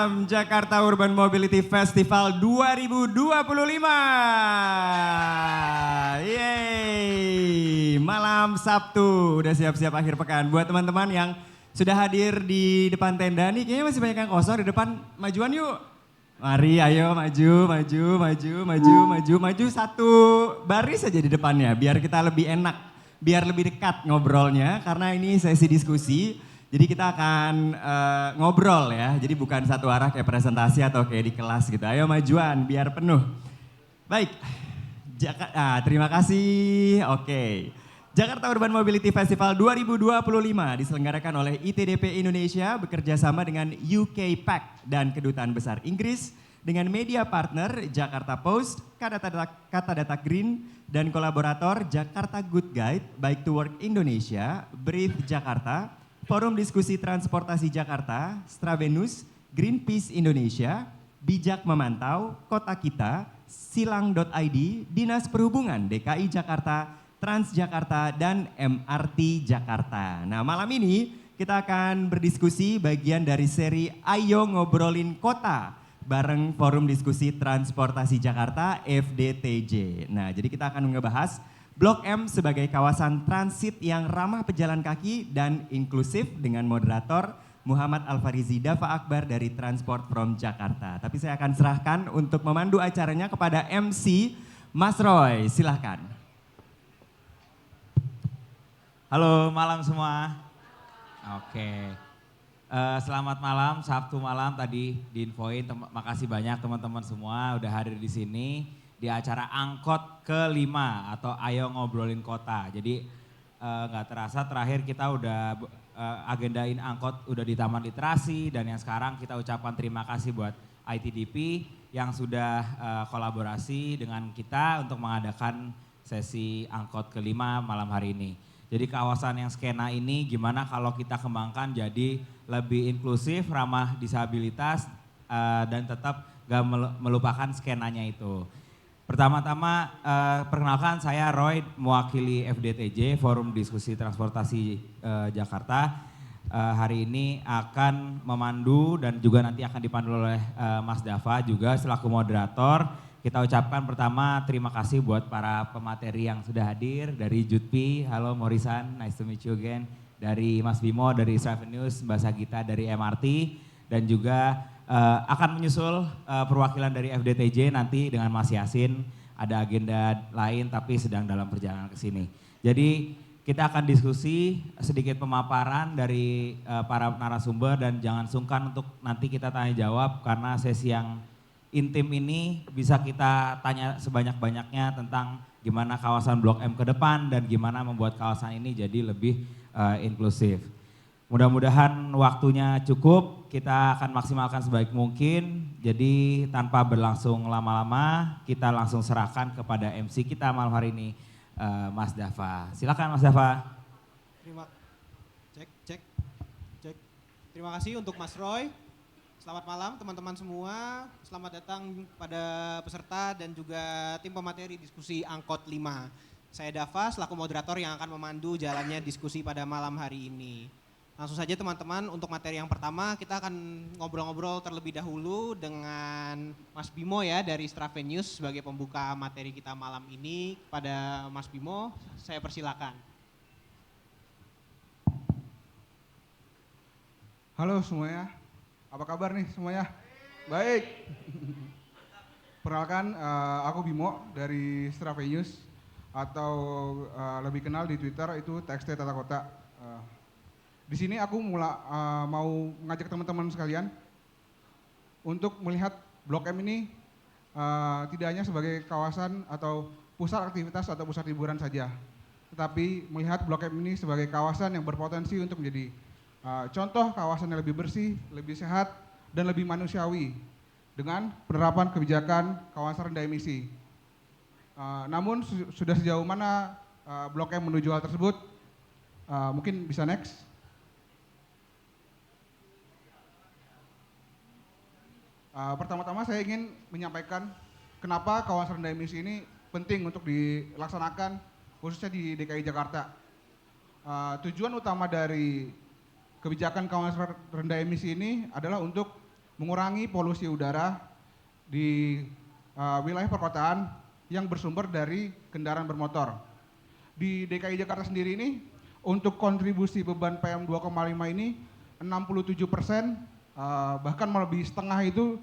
malam Jakarta Urban Mobility Festival 2025. Yeay, malam Sabtu, udah siap-siap akhir pekan. Buat teman-teman yang sudah hadir di depan tenda nih, kayaknya masih banyak yang kosong di depan, majuan yuk. Mari, ayo maju satu baris aja di depannya biar kita lebih enak, biar lebih dekat ngobrolnya karena ini sesi diskusi. Jadi kita akan ngobrol ya, jadi bukan satu arah kayak presentasi atau kayak di kelas gitu. Ayo majuan biar penuh. Baik, terima kasih. Oke. Jakarta Urban Mobility Festival 2025 diselenggarakan oleh ITDP Indonesia bekerja sama dengan UK PAC dan Kedutaan Besar Inggris dengan media partner Jakarta Post, Kata Data Green, dan kolaborator Jakarta Good Guide, Bike to Work Indonesia, Breathe Jakarta, Forum Diskusi Transportasi Jakarta, Stravenus, Greenpeace Indonesia, Bijak Memantau, Kota Kita, Silang.id, Dinas Perhubungan DKI Jakarta, Transjakarta, dan MRT Jakarta. Nah, malam ini kita akan berdiskusi bagian dari seri Ayo Ngobrolin Kota bareng Forum Diskusi Transportasi Jakarta FDTJ. Nah, jadi kita akan ngebahas Blok M sebagai kawasan transit yang ramah pejalan kaki dan inklusif dengan moderator Muhammad Alfarizi Dava Akbar dari Transport from Jakarta. Tapi saya akan serahkan untuk memandu acaranya kepada MC Mas Roy, silahkan. Halo malam semua. Oke. Selamat malam, Sabtu malam tadi diinfoin. Makasih banyak teman-teman semua udah hadir di sini di acara Angkot ke-5 atau Ayo Ngobrolin Kota. Jadi nggak terasa terakhir kita udah agendain angkot udah di Taman Literasi dan yang sekarang kita ucapkan terima kasih buat ITDP yang sudah kolaborasi dengan kita untuk mengadakan sesi Angkot ke-5 malam hari ini. Jadi kawasan yang skena ini gimana kalau kita kembangkan jadi lebih inklusif, ramah disabilitas dan tetap gak melupakan skenanya itu. Pertama-tama perkenalkan saya Roy mewakili FDTJ Forum Diskusi Transportasi Jakarta. Hari ini akan memandu dan juga nanti akan dipandu oleh Mas Dava juga selaku moderator. Kita ucapkan pertama terima kasih buat para pemateri yang sudah hadir dari Jutpi, halo Morisan, nice to meet you again. Dari Mas Bimo, dari Stravenus, Mbak Sagita dari MRT dan juga akan menyusul perwakilan dari FDTJ nanti dengan Mas Yasin. Ada agenda lain tapi sedang dalam perjalanan ke sini. Jadi kita akan diskusi sedikit pemaparan dari para narasumber dan jangan sungkan untuk nanti kita tanya jawab karena sesi yang intim ini bisa kita tanya sebanyak-banyaknya tentang gimana kawasan Blok M ke depan dan gimana membuat kawasan ini jadi lebih inklusif. Mudah-mudahan waktunya cukup, kita akan maksimalkan sebaik mungkin. Jadi tanpa berlangsung lama-lama, kita langsung serahkan kepada MC kita malam hari ini, Mas Dava. Silakan Mas Dava. Terima kasih untuk Mas Roy. Selamat malam teman-teman semua. Selamat datang pada peserta dan juga tim pemateri diskusi Angkot 5. Saya Dava selaku moderator yang akan memandu jalannya diskusi pada malam hari ini. Langsung saja teman-teman, untuk materi yang pertama kita akan ngobrol-ngobrol terlebih dahulu dengan Mas Bimo ya dari Stravenus sebagai pembuka materi kita malam ini. Kepada Mas Bimo, saya persilakan. Halo semuanya, apa kabar nih semuanya? Baik. Perkenalkan, aku Bimo dari Stravenus atau lebih kenal di Twitter itu TXT Tata Kota. Di sini aku mau mengajak teman-teman sekalian untuk melihat Blok M ini tidak hanya sebagai kawasan atau pusat aktivitas atau pusat hiburan saja, tetapi melihat Blok M ini sebagai kawasan yang berpotensi untuk menjadi contoh kawasan yang lebih bersih, lebih sehat, dan lebih manusiawi dengan penerapan kebijakan kawasan rendah emisi. Namun sudah sejauh mana Blok M menuju hal tersebut? Mungkin bisa next. Pertama-tama saya ingin menyampaikan kenapa kawasan rendah emisi ini penting untuk dilaksanakan khususnya di DKI Jakarta. Tujuan utama dari kebijakan kawasan rendah emisi ini adalah untuk mengurangi polusi udara di wilayah perkotaan yang bersumber dari kendaraan bermotor. Di DKI Jakarta sendiri ini, untuk kontribusi beban PM 2,5 ini 67%, bahkan melebihi setengah itu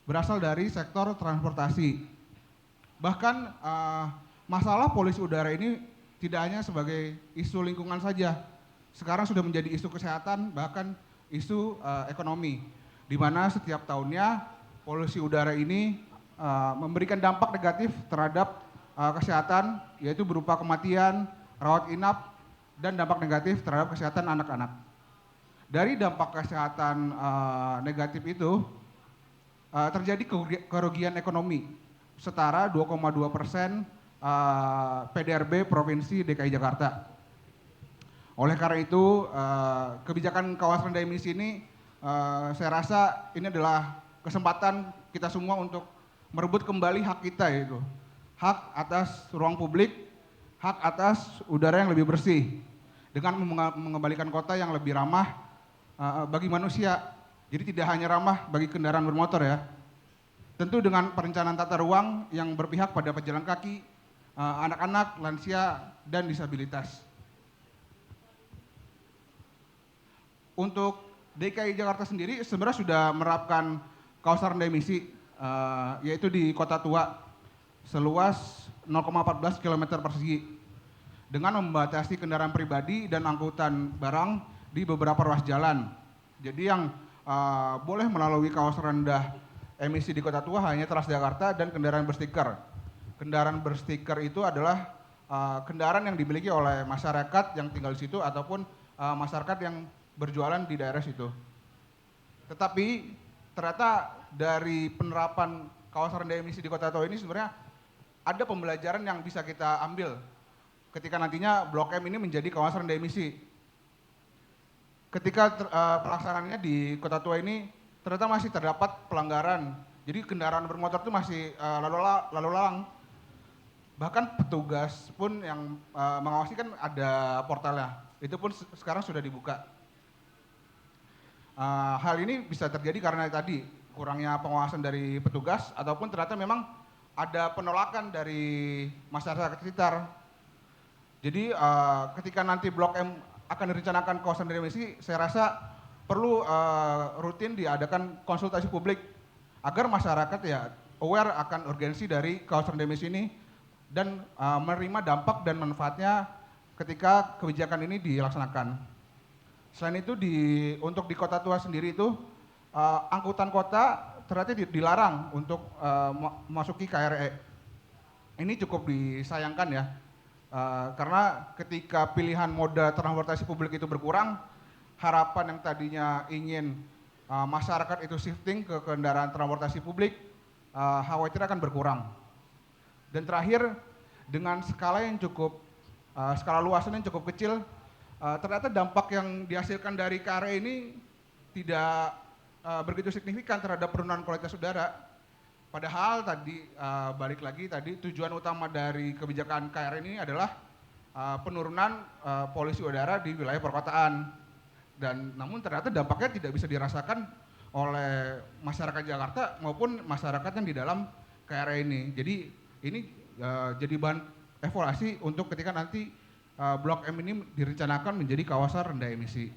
berasal dari sektor transportasi. Bahkan masalah polusi udara ini tidak hanya sebagai isu lingkungan saja, sekarang sudah menjadi isu kesehatan, bahkan isu ekonomi, di mana setiap tahunnya polusi udara ini memberikan dampak negatif terhadap kesehatan, yaitu berupa kematian, rawat inap, dan dampak negatif terhadap kesehatan anak-anak. Dari dampak kesehatan negatif itu, terjadi kerugian ekonomi setara 2,2% PDRB Provinsi DKI Jakarta. Oleh karena itu, kebijakan kawasan rendah emisi ini saya rasa ini adalah kesempatan kita semua untuk merebut kembali hak kita, yaitu hak atas ruang publik, hak atas udara yang lebih bersih, dengan mengembalikan kota yang lebih ramah bagi manusia. Jadi tidak hanya ramah bagi kendaraan bermotor ya. Tentu dengan perencanaan tata ruang yang berpihak pada pejalan kaki, anak-anak, lansia, dan disabilitas. Untuk DKI Jakarta sendiri sebenarnya sudah menerapkan kawasan rendah emisi, yaitu di Kota Tua seluas 0,14 km persegi dengan membatasi kendaraan pribadi dan angkutan barang di beberapa ruas jalan. Jadi yang boleh melalui kawasan rendah emisi di Kota Tua hanya Transjakarta dan kendaraan berstiker. Kendaraan berstiker itu adalah kendaraan yang dimiliki oleh masyarakat yang tinggal di situ ataupun masyarakat yang berjualan di daerah situ. Tetapi ternyata dari penerapan kawasan rendah emisi di Kota Tua ini sebenarnya ada pembelajaran yang bisa kita ambil ketika nantinya Blok M ini menjadi kawasan rendah emisi. Ketika pelaksanaannya di Kota Tua ini ternyata masih terdapat pelanggaran. Jadi kendaraan bermotor itu masih lalu lalang. Bahkan petugas pun yang mengawasi kan ada portalnya. Itu pun sekarang sudah dibuka. Hal ini bisa terjadi karena tadi kurangnya pengawasan dari petugas ataupun ternyata memang ada penolakan dari masyarakat sekitar. Jadi ketika nanti Blok M akan direncanakan kawasan rendah emisi, saya rasa perlu rutin diadakan konsultasi publik agar masyarakat ya aware akan urgensi dari kawasan rendah emisi ini dan menerima dampak dan manfaatnya ketika kebijakan ini dilaksanakan. Selain itu untuk di Kota Tua sendiri itu angkutan kota ternyata dilarang untuk memasuki KRE. Ini cukup disayangkan ya, karena ketika pilihan moda transportasi publik itu berkurang, harapan yang tadinya ingin masyarakat itu shifting ke kendaraan transportasi publik, khawatir akan berkurang. Dan terakhir, dengan skala luasan yang cukup kecil, ternyata dampak yang dihasilkan dari KRE ini tidak begitu signifikan terhadap penurunan kualitas udara. Padahal tadi balik lagi tadi tujuan utama dari kebijakan KRE ini adalah penurunan polusi udara di wilayah perkotaan. Dan namun ternyata dampaknya tidak bisa dirasakan oleh masyarakat Jakarta maupun masyarakat yang di dalam KRE ini. Jadi ini jadi bahan evaluasi untuk ketika nanti Blok M ini direncanakan menjadi kawasan rendah emisi.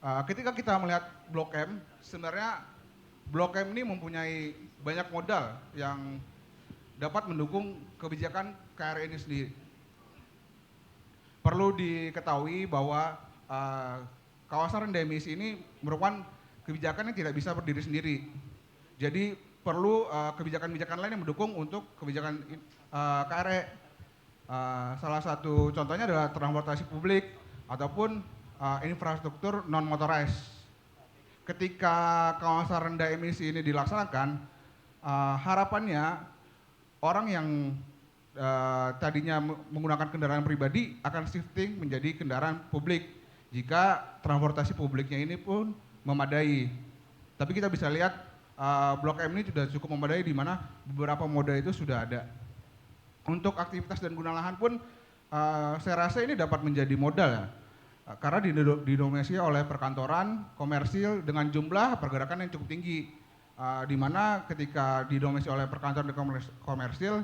Ketika kita melihat Blok M, sebenarnya Blok M ini mempunyai banyak modal yang dapat mendukung kebijakan KRE ini sendiri. Perlu diketahui bahwa kawasan rendah emisi ini merupakan kebijakan yang tidak bisa berdiri sendiri. Jadi perlu kebijakan-kebijakan lain yang mendukung untuk kebijakan KRE. Salah satu contohnya adalah transportasi publik ataupun infrastruktur non motorized. Ketika kawasan rendah emisi ini dilaksanakan, harapannya orang yang tadinya menggunakan kendaraan pribadi akan shifting menjadi kendaraan publik jika transportasi publiknya ini pun memadai. Tapi kita bisa lihat Blok M ini sudah cukup memadai di mana beberapa moda itu sudah ada. Untuk aktivitas dan guna lahan pun saya rasa ini dapat menjadi modal ya. karena didominasi oleh perkantoran, komersil dengan jumlah pergerakan yang cukup tinggi. Di mana ketika didominasi oleh perkantoran dan komersil,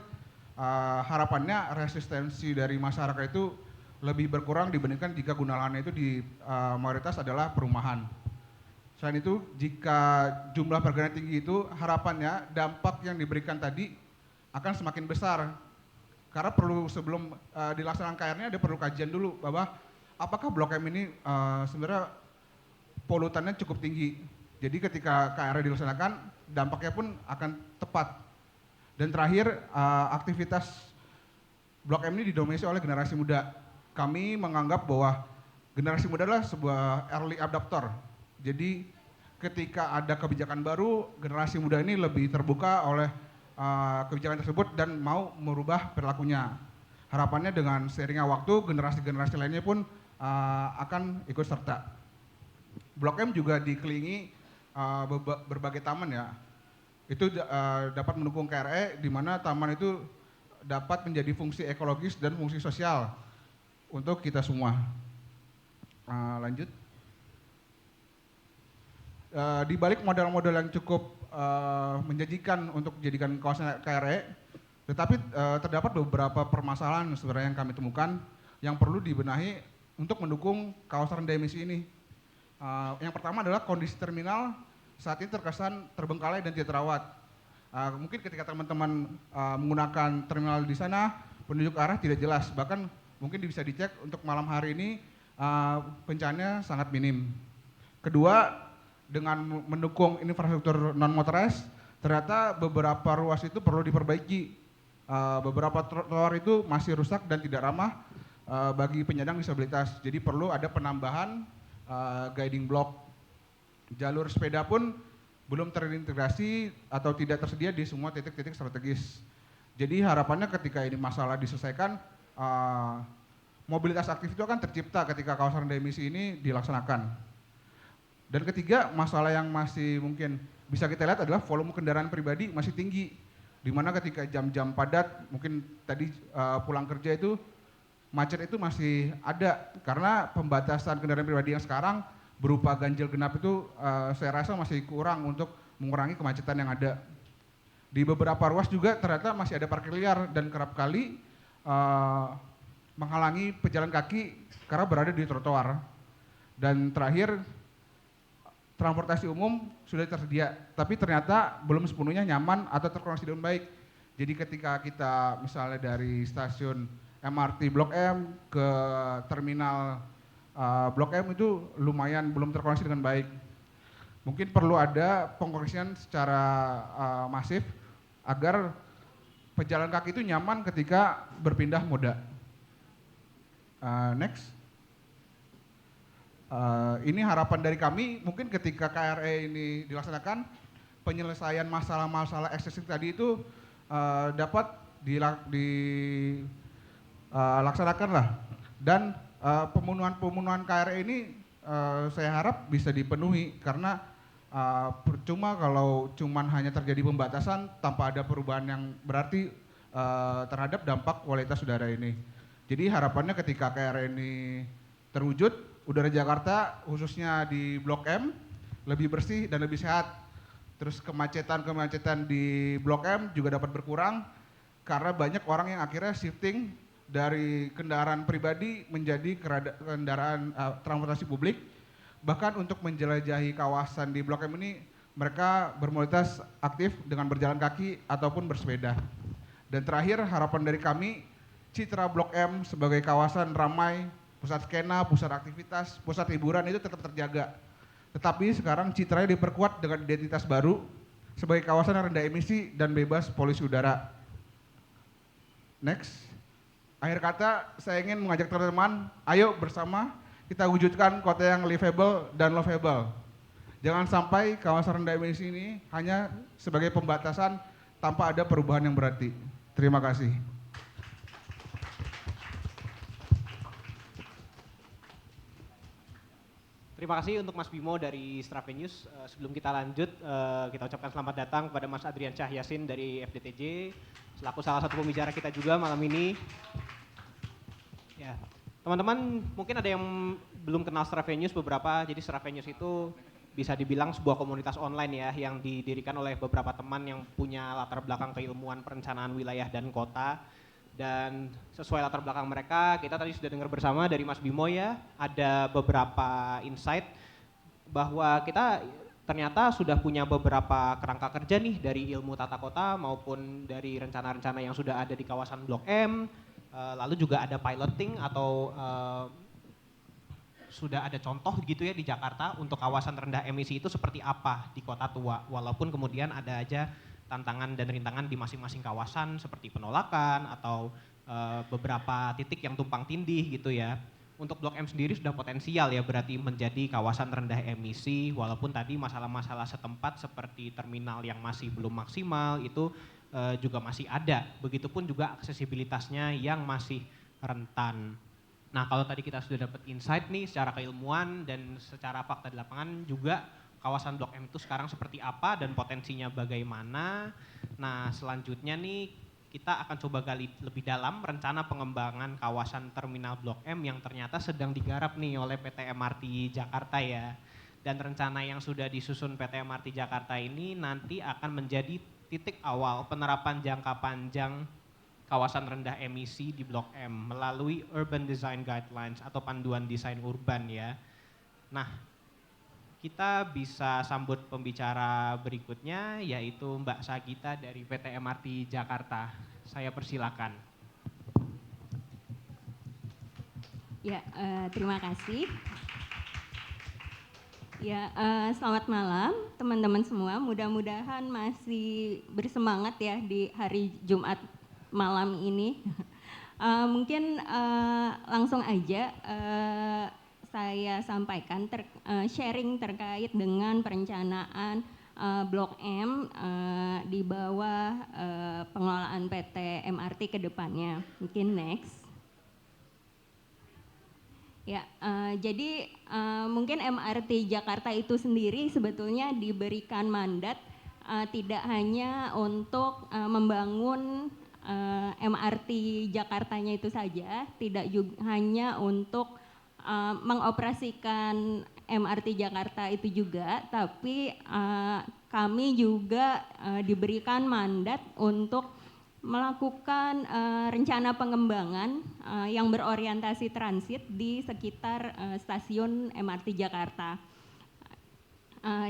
harapannya resistensi dari masyarakat itu lebih berkurang dibandingkan jika guna lahannya itu di mayoritas adalah perumahan. Selain itu, jika jumlah pergerakan tinggi itu, harapannya dampak yang diberikan tadi akan semakin besar. Karena perlu sebelum dilaksanakan KR-nya ada perlu kajian dulu bahwa apakah Blok M ini sebenarnya polutannya cukup tinggi. Jadi ketika KR dilaksanakan, dampaknya pun akan tepat. Dan terakhir, aktivitas Blok M ini didominasi oleh generasi muda. Kami menganggap bahwa generasi muda adalah sebuah early adopter. Jadi ketika ada kebijakan baru, generasi muda ini lebih terbuka oleh kebijakan tersebut dan mau merubah perilakunya. Harapannya dengan seiringnya waktu, generasi-generasi lainnya pun akan ikut serta. Blok M juga dikelilingi berbagai taman ya. Itu dapat mendukung KRE, di mana taman itu dapat menjadi fungsi ekologis dan fungsi sosial untuk kita semua. Lanjut. Di balik modal-modal yang cukup menjanjikan untuk dijadikan kawasan KRE, tetapi terdapat beberapa permasalahan sebenarnya yang kami temukan yang perlu dibenahi untuk mendukung kawasan rendah emisi ini. Yang pertama adalah kondisi terminal saat ini terkesan terbengkalai dan tidak terawat. Mungkin ketika teman-teman menggunakan terminal di sana, penunjuk arah tidak jelas, bahkan mungkin bisa dicek untuk malam hari ini bencananya sangat minim. Kedua, dengan mendukung infrastruktur non-motorized, ternyata beberapa ruas itu perlu diperbaiki. Beberapa trotoar itu masih rusak dan tidak ramah bagi penyandang disabilitas. Jadi perlu ada penambahan guiding block. Jalur sepeda pun belum terintegrasi atau tidak tersedia di semua titik-titik strategis. Jadi harapannya ketika ini masalah diselesaikan, mobilitas aktif itu akan tercipta ketika kawasan rendah emisi ini dilaksanakan. Dan ketiga, masalah yang masih mungkin bisa kita lihat adalah volume kendaraan pribadi masih tinggi. Di mana ketika jam-jam padat, mungkin tadi pulang kerja itu, macet itu masih ada. Karena pembatasan kendaraan pribadi yang sekarang berupa ganjil genap itu saya rasa masih kurang untuk mengurangi kemacetan yang ada. Di beberapa ruas juga ternyata masih ada parkir liar dan kerap kali menghalangi pejalan kaki karena berada di trotoar. Dan terakhir, transportasi umum sudah tersedia, tapi ternyata belum sepenuhnya nyaman atau terkoneksi dengan baik. Jadi ketika kita misalnya dari stasiun MRT Blok M ke terminal Blok M itu lumayan belum terkoneksi dengan baik. Mungkin perlu ada pengkoneksian secara masif agar pejalan kaki itu nyaman ketika berpindah moda. Next. Ini harapan dari kami, mungkin ketika KRE ini dilaksanakan, penyelesaian masalah-masalah eksesif tadi itu dapat dilaksanakan lah. Dan pemenuhan KRE ini saya harap bisa dipenuhi karena percuma kalau cuman hanya terjadi pembatasan tanpa ada perubahan yang berarti terhadap dampak kualitas udara ini. Jadi harapannya ketika KRE ini terwujud, udara Jakarta khususnya di Blok M lebih bersih dan lebih sehat. Terus kemacetan di Blok M juga dapat berkurang karena banyak orang yang akhirnya shifting dari kendaraan pribadi menjadi kendaraan transportasi publik. Bahkan untuk menjelajahi kawasan di Blok M ini mereka bermobilitas aktif dengan berjalan kaki ataupun bersepeda. Dan terakhir harapan dari kami, citra Blok M sebagai kawasan ramai, pusat skena, pusat aktivitas, pusat hiburan itu tetap terjaga. Tetapi sekarang citranya diperkuat dengan identitas baru sebagai kawasan yang rendah emisi dan bebas polusi udara. Next. Akhir kata, saya ingin mengajak teman-teman, ayo bersama kita wujudkan kota yang livable dan lovable. Jangan sampai kawasan rendah emisi ini hanya sebagai pembatasan tanpa ada perubahan yang berarti. Terima kasih. Terima kasih untuk Mas Bimo dari Stravenius. Sebelum kita lanjut, kita ucapkan selamat datang kepada Mas Adrian Cahyasin dari FDTJ, selaku salah satu pembicara kita juga malam ini. Ya, Teman-teman mungkin ada yang belum kenal Stravenius beberapa, jadi Stravenius itu bisa dibilang sebuah komunitas online ya yang didirikan oleh beberapa teman yang punya latar belakang keilmuan perencanaan wilayah dan kota. Dan sesuai latar belakang mereka, kita tadi sudah dengar bersama dari Mas Bimo ya, ada beberapa insight bahwa kita ternyata sudah punya beberapa kerangka kerja nih dari ilmu tata kota maupun dari rencana-rencana yang sudah ada di kawasan Blok M, lalu juga ada piloting atau sudah ada contoh gitu ya di Jakarta untuk kawasan rendah emisi itu seperti apa di kota tua, walaupun kemudian ada aja tantangan dan rintangan di masing-masing kawasan seperti penolakan atau beberapa titik yang tumpang tindih gitu ya. Untuk Blok M sendiri sudah potensial ya berarti menjadi kawasan rendah emisi, walaupun tadi masalah-masalah setempat seperti terminal yang masih belum maksimal itu juga masih ada. Begitupun juga aksesibilitasnya yang masih rentan. Nah kalau tadi kita sudah dapat insight nih secara keilmuan dan secara fakta di lapangan juga kawasan Blok M itu sekarang seperti apa dan potensinya bagaimana. Nah selanjutnya nih kita akan coba gali lebih dalam rencana pengembangan kawasan terminal Blok M yang ternyata sedang digarap nih oleh PT MRT Jakarta ya. Dan rencana yang sudah disusun PT MRT Jakarta ini nanti akan menjadi titik awal penerapan jangka panjang kawasan rendah emisi di Blok M melalui Urban Design Guidelines atau panduan desain urban ya. Nah, kita bisa sambut pembicara berikutnya yaitu Mbak Sagita dari PT MRT Jakarta. Saya persilakan. Ya, terima kasih. Ya, selamat malam teman-teman semua. Mudah-mudahan masih bersemangat ya di hari Jumat malam ini. Mungkin langsung aja saya sampaikan sharing terkait dengan perencanaan Blok M di bawah pengelolaan PT MRT ke depannya. Mungkin next. Ya, jadi mungkin MRT Jakarta itu sendiri sebetulnya diberikan mandat tidak hanya untuk membangun MRT Jakartanya itu saja, tidak juga hanya untuk mengoperasikan MRT Jakarta itu juga, tapi kami juga diberikan mandat untuk melakukan rencana pengembangan yang berorientasi transit di sekitar stasiun MRT Jakarta.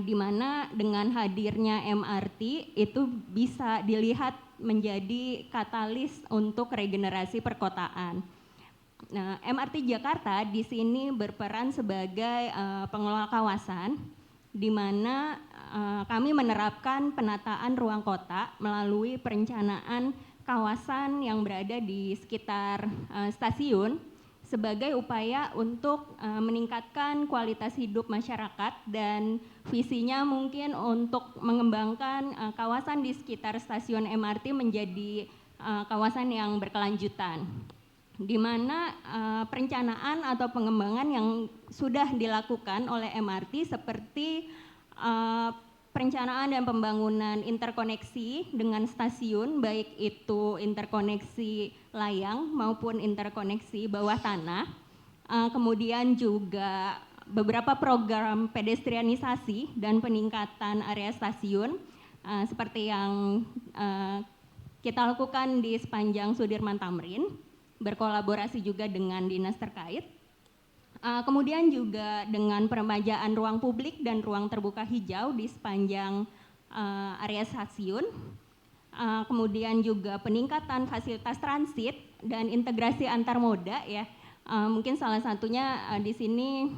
Di mana dengan hadirnya MRT itu bisa dilihat menjadi katalis untuk regenerasi perkotaan. Nah, MRT Jakarta di sini berperan sebagai pengelola kawasan, di mana kami menerapkan penataan ruang kota melalui perencanaan kawasan yang berada di sekitar stasiun sebagai upaya untuk meningkatkan kualitas hidup masyarakat dan visinya mungkin untuk mengembangkan kawasan di sekitar stasiun MRT menjadi kawasan yang berkelanjutan, di mana perencanaan atau pengembangan yang sudah dilakukan oleh MRT seperti perencanaan dan pembangunan interkoneksi dengan stasiun, baik itu interkoneksi layang maupun interkoneksi bawah tanah. Kemudian juga beberapa program pedestrianisasi dan peningkatan area stasiun seperti yang kita lakukan di sepanjang Sudirman Tamrin, berkolaborasi juga dengan dinas terkait. Kemudian juga dengan peremajaan ruang publik dan ruang terbuka hijau di sepanjang area stasiun. Kemudian juga peningkatan fasilitas transit dan integrasi antar moda ya. Mungkin salah satunya di sini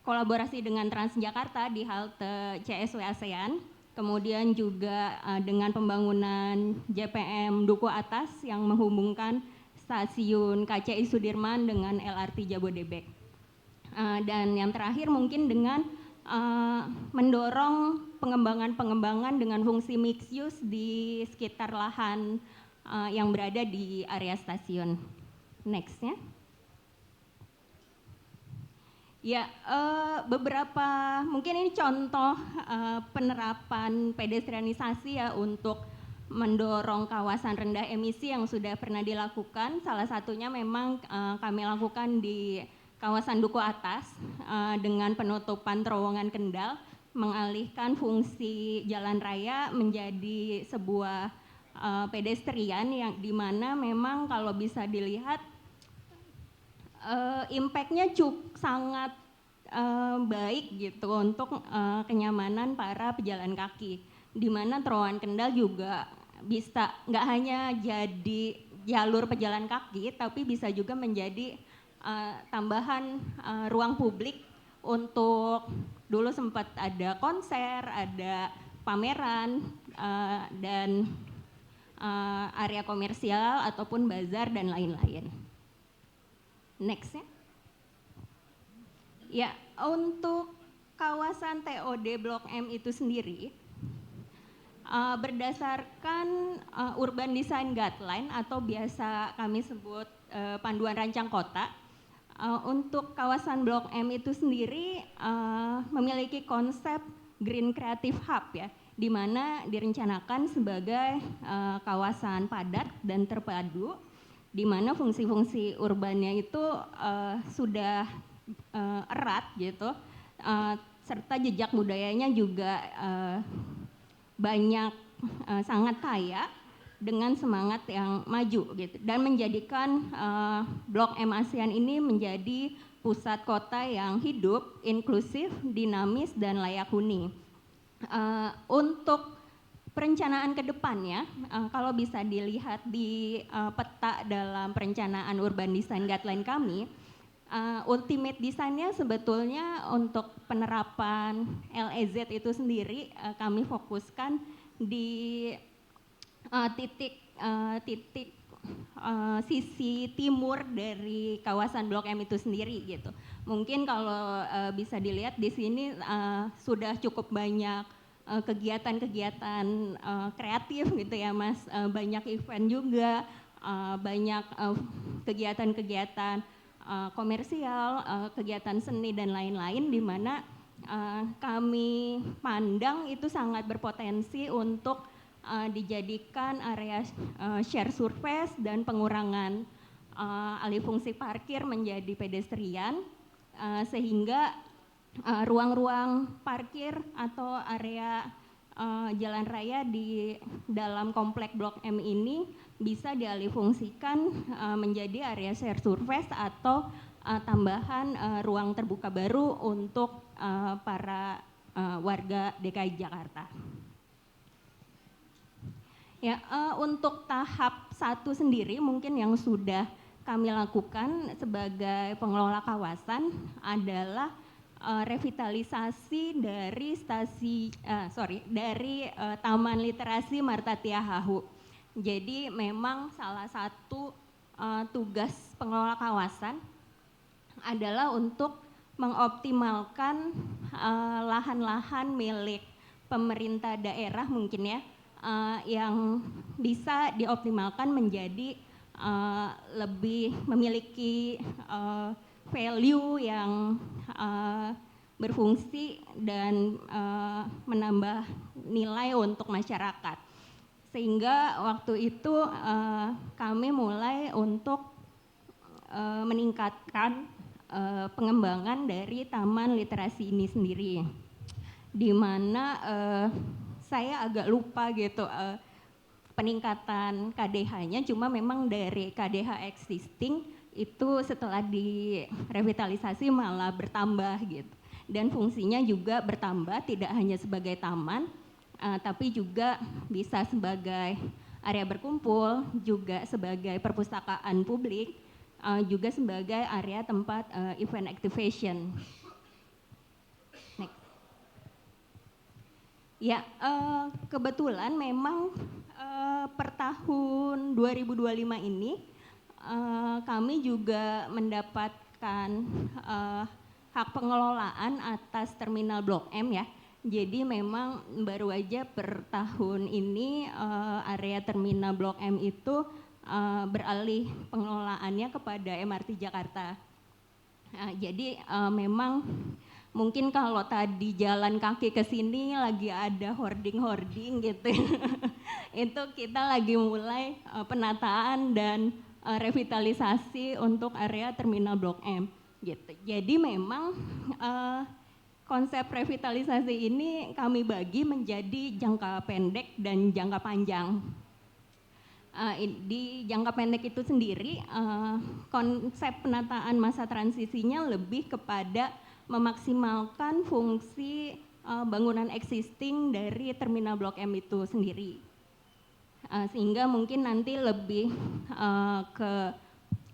kolaborasi dengan Transjakarta di halte CSW ASEAN. Kemudian juga dengan pembangunan JPM Duku Atas yang menghubungkan stasiun KCI Sudirman dengan LRT Jabodebek. Dan yang terakhir mungkin dengan mendorong pengembangan-pengembangan dengan fungsi mixed use di sekitar lahan yang berada di area stasiun. Next-nya. Ya, beberapa mungkin ini contoh penerapan pedestrianisasi ya untuk mendorong kawasan rendah emisi yang sudah pernah dilakukan. Salah satunya memang kami lakukan di kawasan Duku Atas dengan penutupan terowongan Kendal, mengalihkan fungsi jalan raya menjadi sebuah pedestrian yang dimana memang kalau bisa dilihat impact-nya sangat baik gitu untuk kenyamanan para pejalan kaki, di mana terowongan Kendal juga bisa nggak hanya jadi jalur pejalan kaki, tapi bisa juga menjadi tambahan ruang publik untuk dulu sempat ada konser, ada pameran dan area komersial ataupun bazar dan lain-lain. Next ya. Ya, untuk kawasan TOD Blok M itu sendiri, berdasarkan Urban Design Guideline atau biasa kami sebut panduan rancang kota, untuk kawasan Blok M itu sendiri memiliki konsep Green Creative Hub ya, di mana direncanakan sebagai kawasan padat dan terpadu, di mana fungsi-fungsi urbannya itu sudah erat gitu, serta jejak budayanya juga banyak, sangat kaya dengan semangat yang maju gitu, dan menjadikan Blok M ASEAN ini menjadi pusat kota yang hidup, inklusif, dinamis, dan layak huni. Untuk perencanaan ke depannya, kalau bisa dilihat di peta dalam perencanaan Urban Design Guideline kami, ultimate desainnya sebetulnya untuk penerapan LEZ itu sendiri kami fokuskan di titik sisi timur dari kawasan Blok M itu sendiri gitu. Mungkin kalau bisa dilihat di sini sudah cukup banyak kegiatan-kegiatan kreatif gitu ya Mas, banyak event juga, banyak kegiatan-kegiatan komersial, kegiatan seni dan lain-lain, di mana kami pandang itu sangat berpotensi untuk dijadikan area share surface dan pengurangan alih fungsi parkir menjadi pedestrian, sehingga ruang-ruang parkir atau area jalan raya di dalam komplek Blok M ini bisa dialihfungsikan menjadi area share surface atau tambahan ruang terbuka baru untuk para warga DKI Jakarta. Ya, untuk tahap 1 sendiri mungkin yang sudah kami lakukan sebagai pengelola kawasan adalah revitalisasi dari Taman Literasi Marta Tiahahu. Jadi memang salah satu tugas pengelola kawasan adalah untuk mengoptimalkan lahan-lahan milik pemerintah daerah mungkin ya, yang bisa dioptimalkan menjadi lebih memiliki value yang berfungsi dan menambah nilai untuk masyarakat. Sehingga waktu itu kami mulai untuk meningkatkan pengembangan dari Taman Literasi ini sendiri, di mana saya agak lupa gitu peningkatan KDH-nya, cuma memang dari KDH existing itu setelah direvitalisasi malah bertambah gitu, dan fungsinya juga bertambah, tidak hanya sebagai taman tapi juga bisa sebagai area berkumpul, juga sebagai perpustakaan publik, juga sebagai area tempat event activation. Next. Ya, kebetulan memang per tahun 2025 ini kami juga mendapatkan hak pengelolaan atas terminal Blok M ya. Jadi memang baru aja per tahun ini area terminal Blok M itu beralih pengelolaannya kepada MRT Jakarta. Jadi memang mungkin kalau tadi jalan kaki ke sini lagi ada hoarding gitu. Itu kita lagi mulai penataan dan revitalisasi untuk area terminal Blok M gitu. Jadi memang konsep revitalisasi ini kami bagi menjadi jangka pendek dan jangka panjang. Di jangka pendek itu sendiri konsep penataan masa transisinya lebih kepada memaksimalkan fungsi bangunan existing dari terminal Blok M itu sendiri. Sehingga mungkin nanti lebih ke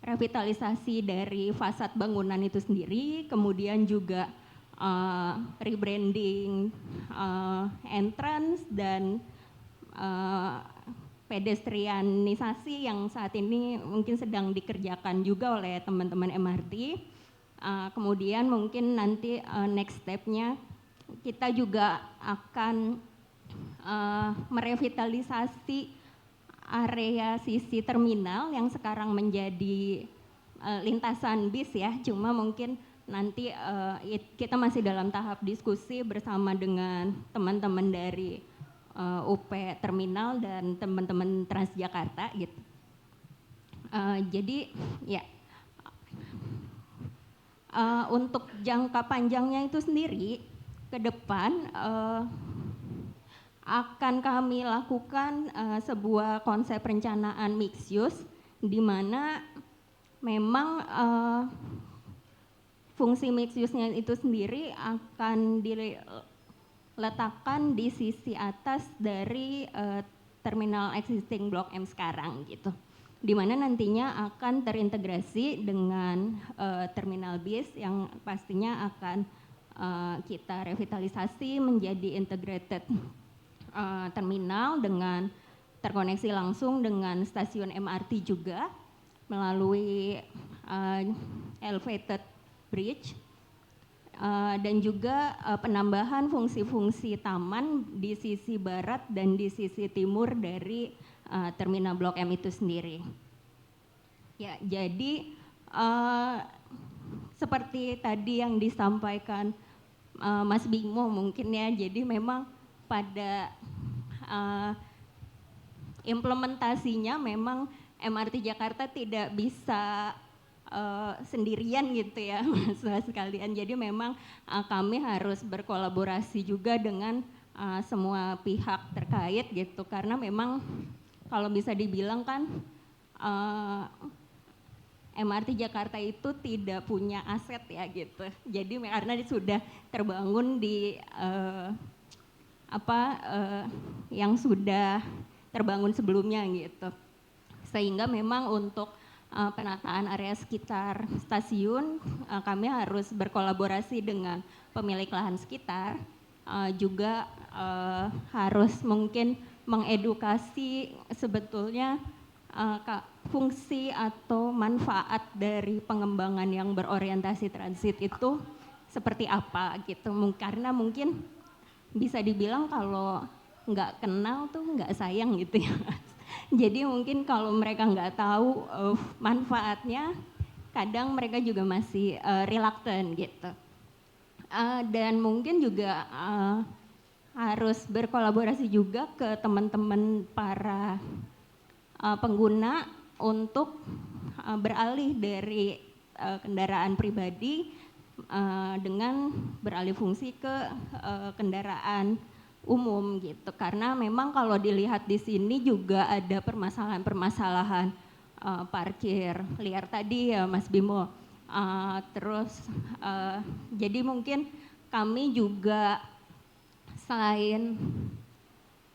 revitalisasi dari fasad bangunan itu sendiri, kemudian juga rebranding entrance dan pedestrianisasi yang saat ini mungkin sedang dikerjakan juga oleh teman-teman MRT. Kemudian mungkin nanti next step-nya kita juga akan merevitalisasi area sisi terminal yang sekarang menjadi lintasan bis ya, cuma mungkin nanti kita masih dalam tahap diskusi bersama dengan teman-teman dari UP Terminal dan teman-teman Transjakarta gitu. Jadi ya untuk jangka panjangnya itu sendiri ke depan akan kami lakukan sebuah konsep perencanaan mixed use di mana memang fungsi mixed use-nya itu sendiri akan diletakkan di sisi atas dari terminal existing Blok M sekarang gitu. Di mana nantinya akan terintegrasi dengan terminal bis yang pastinya akan kita revitalisasi menjadi integrated terminal dengan terkoneksi langsung dengan stasiun MRT juga melalui elevated bridge dan juga penambahan fungsi-fungsi taman di sisi barat dan di sisi timur dari terminal Blok M itu sendiri. Ya, jadi seperti tadi yang disampaikan Mas Bimo mungkin ya, jadi memang pada implementasinya memang MRT Jakarta tidak bisa sendirian gitu ya Mas sekalian. Jadi memang kami harus berkolaborasi juga dengan semua pihak terkait gitu, karena memang kalau bisa dibilang kan MRT Jakarta itu tidak punya aset ya gitu. Jadi karena sudah terbangun di yang sudah terbangun sebelumnya gitu. Sehingga memang untuk penataan area sekitar stasiun kami harus berkolaborasi dengan pemilik lahan sekitar, juga harus mungkin mengedukasi sebetulnya fungsi atau manfaat dari pengembangan yang berorientasi transit itu seperti apa gitu. Karena mungkin bisa dibilang kalau nggak kenal tuh nggak sayang gitu ya. Jadi mungkin kalau mereka nggak tahu manfaatnya, kadang mereka juga masih reluctant gitu. Dan mungkin juga harus berkolaborasi juga ke teman-teman para pengguna untuk beralih dari kendaraan pribadi dengan beralih fungsi ke kendaraan umum gitu. Karena memang kalau dilihat di sini juga ada permasalahan parkir liar tadi ya Mas Bimo. Terus jadi mungkin kami juga selain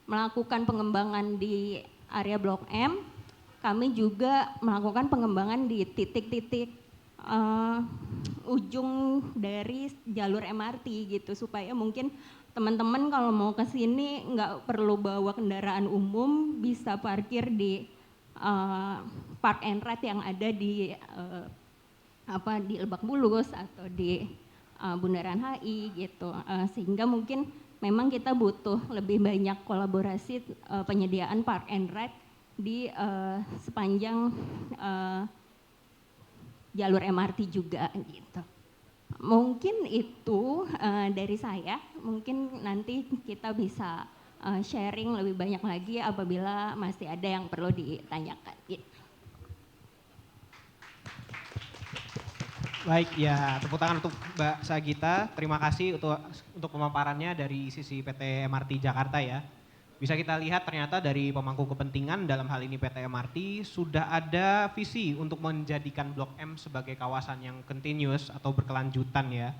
melakukan pengembangan di area Blok M, kami juga melakukan pengembangan di titik-titik ujung dari jalur MRT gitu, supaya mungkin teman-teman kalau mau ke sini nggak perlu bawa kendaraan umum, bisa parkir di park and ride yang ada di di Lebak Bulus atau di Bundaran HI gitu, sehingga mungkin memang kita butuh lebih banyak kolaborasi penyediaan park and ride di sepanjang jalur MRT juga gitu. Mungkin itu dari saya, mungkin nanti kita bisa sharing lebih banyak lagi apabila masih ada yang perlu ditanyakan. Gitu. Baik, ya tepuk tangan untuk Mbak Sagita. Terima kasih untuk pemaparannya dari sisi PT MRT Jakarta ya. Bisa kita lihat ternyata dari pemangku kepentingan dalam hal ini PT MRT sudah ada visi untuk menjadikan Blok M sebagai kawasan yang continuous atau berkelanjutan ya.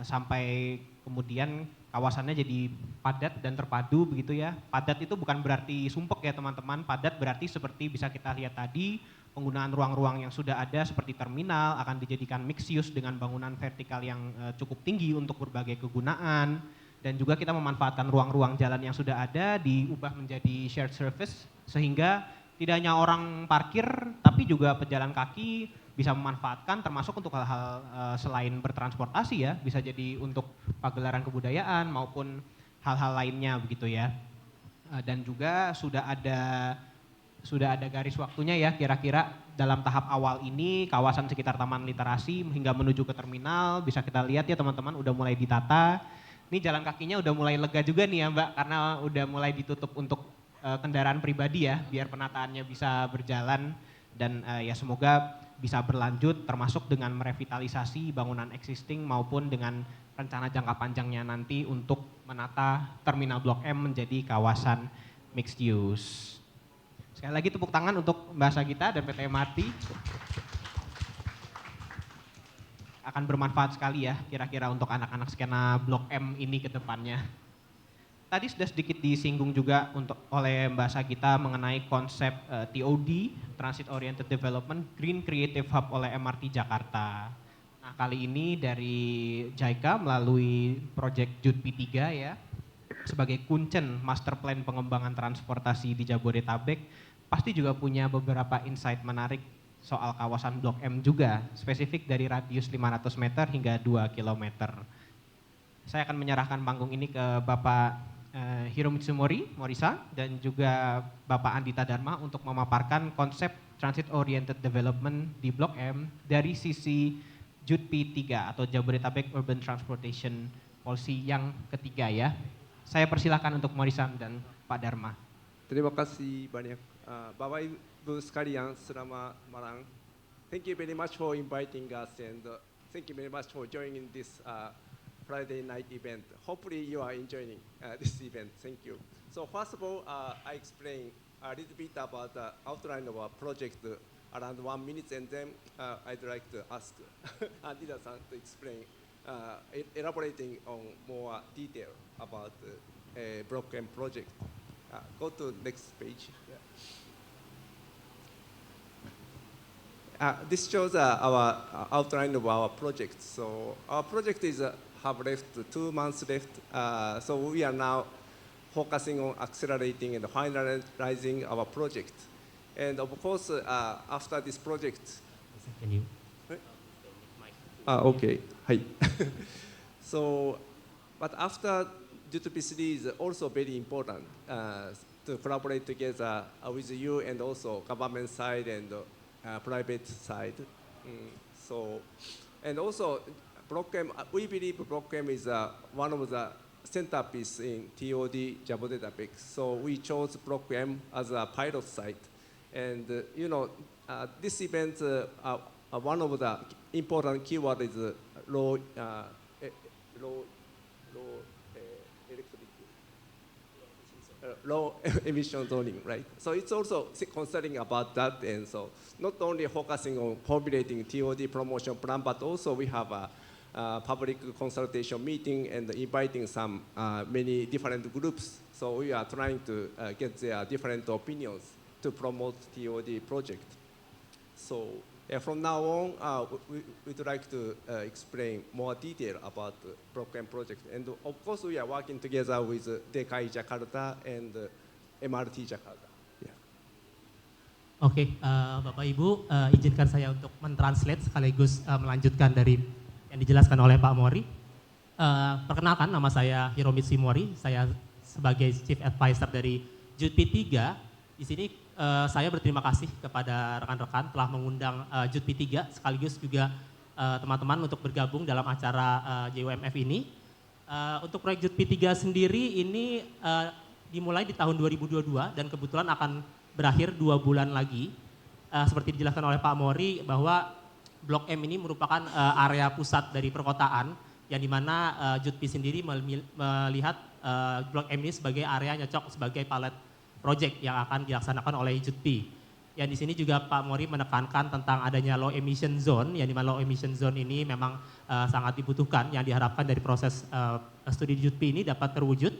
Sampai kemudian kawasannya jadi padat dan terpadu begitu ya. Padat itu bukan berarti sumpek ya teman-teman, padat berarti seperti bisa kita lihat tadi penggunaan ruang-ruang yang sudah ada seperti terminal akan dijadikan mixed use dengan bangunan vertikal yang cukup tinggi untuk berbagai kegunaan. Dan juga kita memanfaatkan ruang-ruang jalan yang sudah ada diubah menjadi shared service sehingga tidak hanya orang parkir tapi juga pejalan kaki bisa memanfaatkan termasuk untuk hal-hal selain bertransportasi ya, bisa jadi untuk pagelaran kebudayaan maupun hal-hal lainnya begitu ya. Dan juga sudah ada garis waktunya ya, kira-kira dalam tahap awal ini kawasan sekitar Taman Literasi hingga menuju ke terminal bisa kita lihat ya teman-teman udah mulai ditata. Ini jalan kakinya udah mulai lega juga nih ya Mbak, karena udah mulai ditutup untuk kendaraan pribadi ya, biar penataannya bisa berjalan dan ya semoga bisa berlanjut termasuk dengan merevitalisasi bangunan existing maupun dengan rencana jangka panjangnya nanti untuk menata Terminal Blok M menjadi kawasan mixed use. Sekali lagi tepuk tangan untuk Mbak Sagita dan PT MRT. Akan bermanfaat sekali ya kira-kira untuk anak-anak skena Blok M ini ke depannya. Tadi sudah sedikit disinggung juga oleh Mbak Sagita mengenai konsep TOD, Transit Oriented Development, Green Creative Hub oleh MRT Jakarta. Nah kali ini dari JICA melalui Project JUDP 3 ya, sebagai kuncen master plan pengembangan transportasi di Jabodetabek, pasti juga punya beberapa insight menarik soal kawasan Blok M juga, spesifik dari radius 500 meter hingga 2 km. Saya akan menyerahkan panggung ini ke Bapak Hiromitsu Morisa dan juga Bapak Andita Dharma untuk memaparkan konsep Transit Oriented Development di Blok M dari sisi JUDP 3 atau Jabodetabek Urban Transportation Policy yang ketiga ya. Saya persilahkan untuk Morisa dan Pak Dharma. Terima kasih banyak. Bapak Ibu sekalian, selamat malam. Thank you very much for inviting us and thank you very much for joining this Friday night event. Hopefully you are enjoying this event. Thank you. So first of all, I explain a little bit about the outline of our project around 1 minute and then I'd like to ask Andita-san to explain, elaborating on more detail about the Block M project. Go to next page. Yeah. This shows our outline of our project. So our project have left 2 months left. So we are now focusing on accelerating and finalizing our project. And of course, after this project. Can you? Okay. Hi. So, but after JUDP3 is also very important to collaborate together with you and also government side and private side. So, and also Block M, we believe Block M is one of the centerpiece in TOD Jabodetabek. So we chose Block M as a pilot site. And this event, one of the important keyword is low emission zoning, right? So it's also concerning about that, and so not only focusing on formulating TOD promotion plan, but also we have a public consultation meeting and inviting some many different groups. So we are trying to get their different opinions to promote TOD project. So from now on, we'd like to explain more detail about the Block M project. And of course, we are working together with DKI Jakarta and MRT Jakarta. Yeah. Oke, Bapak Ibu, izinkan saya untuk mentranslate sekaligus melanjutkan dari yang dijelaskan oleh Pak Mori. Perkenalkan, nama saya Hiromitsu Mori, saya sebagai Chief Advisor dari JUDP 3. Di sini saya berterima kasih kepada rekan-rekan telah mengundang JUDP 3 sekaligus juga teman-teman untuk bergabung dalam acara JUMF ini. Untuk proyek JUTP 3 sendiri ini dimulai di tahun 2022 dan kebetulan akan berakhir 2 bulan lagi. Seperti dijelaskan oleh Pak Mori bahwa Blok M ini merupakan area pusat dari perkotaan yang dimana JUTP sendiri melihat Blok M ini sebagai area cocok sebagai pilot project yang akan dilaksanakan oleh JUTP. Yang di sini juga Pak Mori menekankan tentang adanya low emission zone, yang dimana low emission zone ini memang sangat dibutuhkan, yang diharapkan dari proses studi JUTP ini dapat terwujud.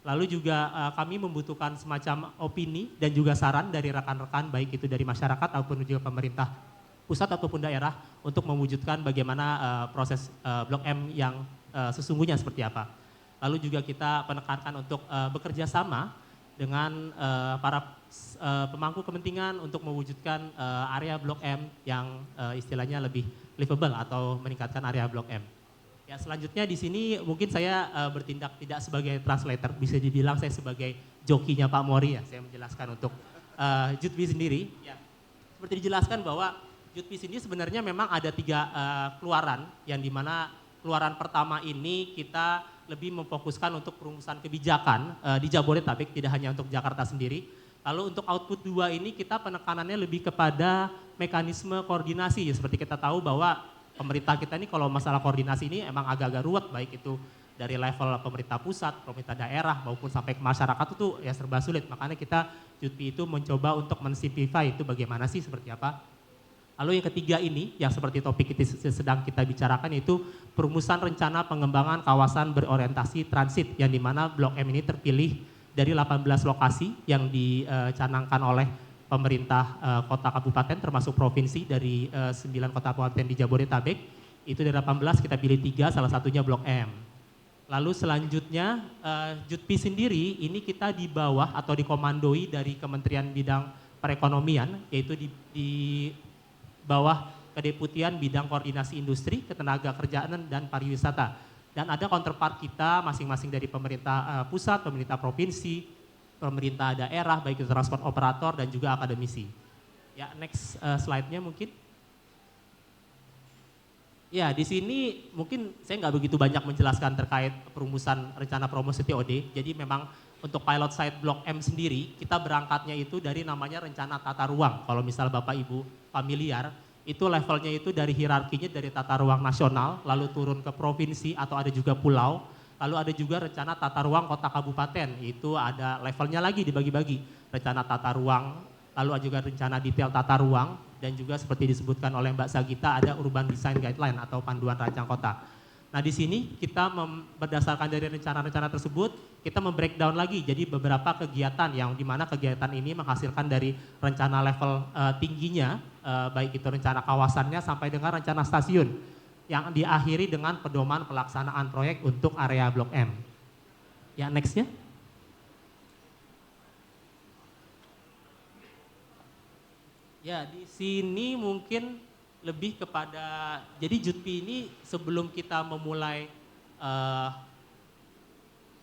Lalu juga kami membutuhkan semacam opini dan juga saran dari rekan-rekan, baik itu dari masyarakat ataupun juga pemerintah pusat ataupun daerah untuk mewujudkan bagaimana proses Blok M yang sesungguhnya seperti apa. Lalu juga kita menekankan untuk bekerja sama dengan para pemangku kepentingan untuk mewujudkan area Blok M yang istilahnya lebih livable atau meningkatkan area Blok M. Ya, selanjutnya di sini mungkin saya bertindak tidak sebagai translator, bisa dibilang saya sebagai jokinya Pak Mori ya, saya menjelaskan untuk JUTP sendiri. Ya, seperti dijelaskan bahwa JUTP ini sebenarnya memang ada 3 keluaran, yang dimana keluaran pertama ini kita lebih memfokuskan untuk perumusan kebijakan di Jabodetabek, tidak hanya untuk Jakarta sendiri. Lalu untuk output 2 ini kita penekanannya lebih kepada mekanisme koordinasi, seperti kita tahu bahwa pemerintah kita ini kalau masalah koordinasi ini emang agak-agak ruwet, baik itu dari level pemerintah pusat, pemerintah daerah maupun sampai ke masyarakat itu ya serba sulit. Makanya kita JUTP itu mencoba untuk mensimplify itu bagaimana sih, seperti apa. Lalu yang ketiga ini, yang seperti topik itu sedang kita bicarakan, yaitu perumusan rencana pengembangan kawasan berorientasi transit, yang dimana Blok M ini terpilih dari 18 lokasi yang dicanangkan oleh pemerintah kota kabupaten termasuk provinsi dari 9 kota kabupaten di Jabodetabek. Itu dari 18 kita pilih 3, salah satunya Blok M. Lalu selanjutnya JUTP sendiri ini kita di bawah atau dikomandoi dari Kementerian Bidang Perekonomian, yaitu di bawah Kedeputian Bidang Koordinasi Industri, Ketenagakerjaan dan Pariwisata. Dan ada counterpart kita masing-masing dari pemerintah pusat, pemerintah provinsi, pemerintah daerah, baik itu transport operator dan juga akademisi. Ya, next slide-nya mungkin. Ya, di sini mungkin saya nggak begitu banyak menjelaskan terkait perumusan rencana promosi TOD. Jadi memang untuk pilot site Blok M sendiri, kita berangkatnya itu dari namanya rencana tata ruang. Kalau misal Bapak Ibu familiar, itu levelnya itu dari hierarkinya dari tata ruang nasional, lalu turun ke provinsi atau ada juga pulau, lalu ada juga rencana tata ruang kota kabupaten, itu ada levelnya lagi dibagi-bagi, rencana tata ruang, lalu ada juga rencana detail tata ruang, dan juga seperti disebutkan oleh Mbak Sagita ada urban design guideline atau panduan rancang kota. Nah di sini kita berdasarkan dari rencana-rencana tersebut, kita membreakdown lagi jadi beberapa kegiatan yang dimana kegiatan ini menghasilkan dari rencana level tingginya, baik itu rencana kawasannya sampai dengan rencana stasiun, yang diakhiri dengan pedoman pelaksanaan proyek untuk area Blok M. Ya, nextnya. Ya, di sini mungkin lebih kepada, jadi JUTP ini sebelum kita memulai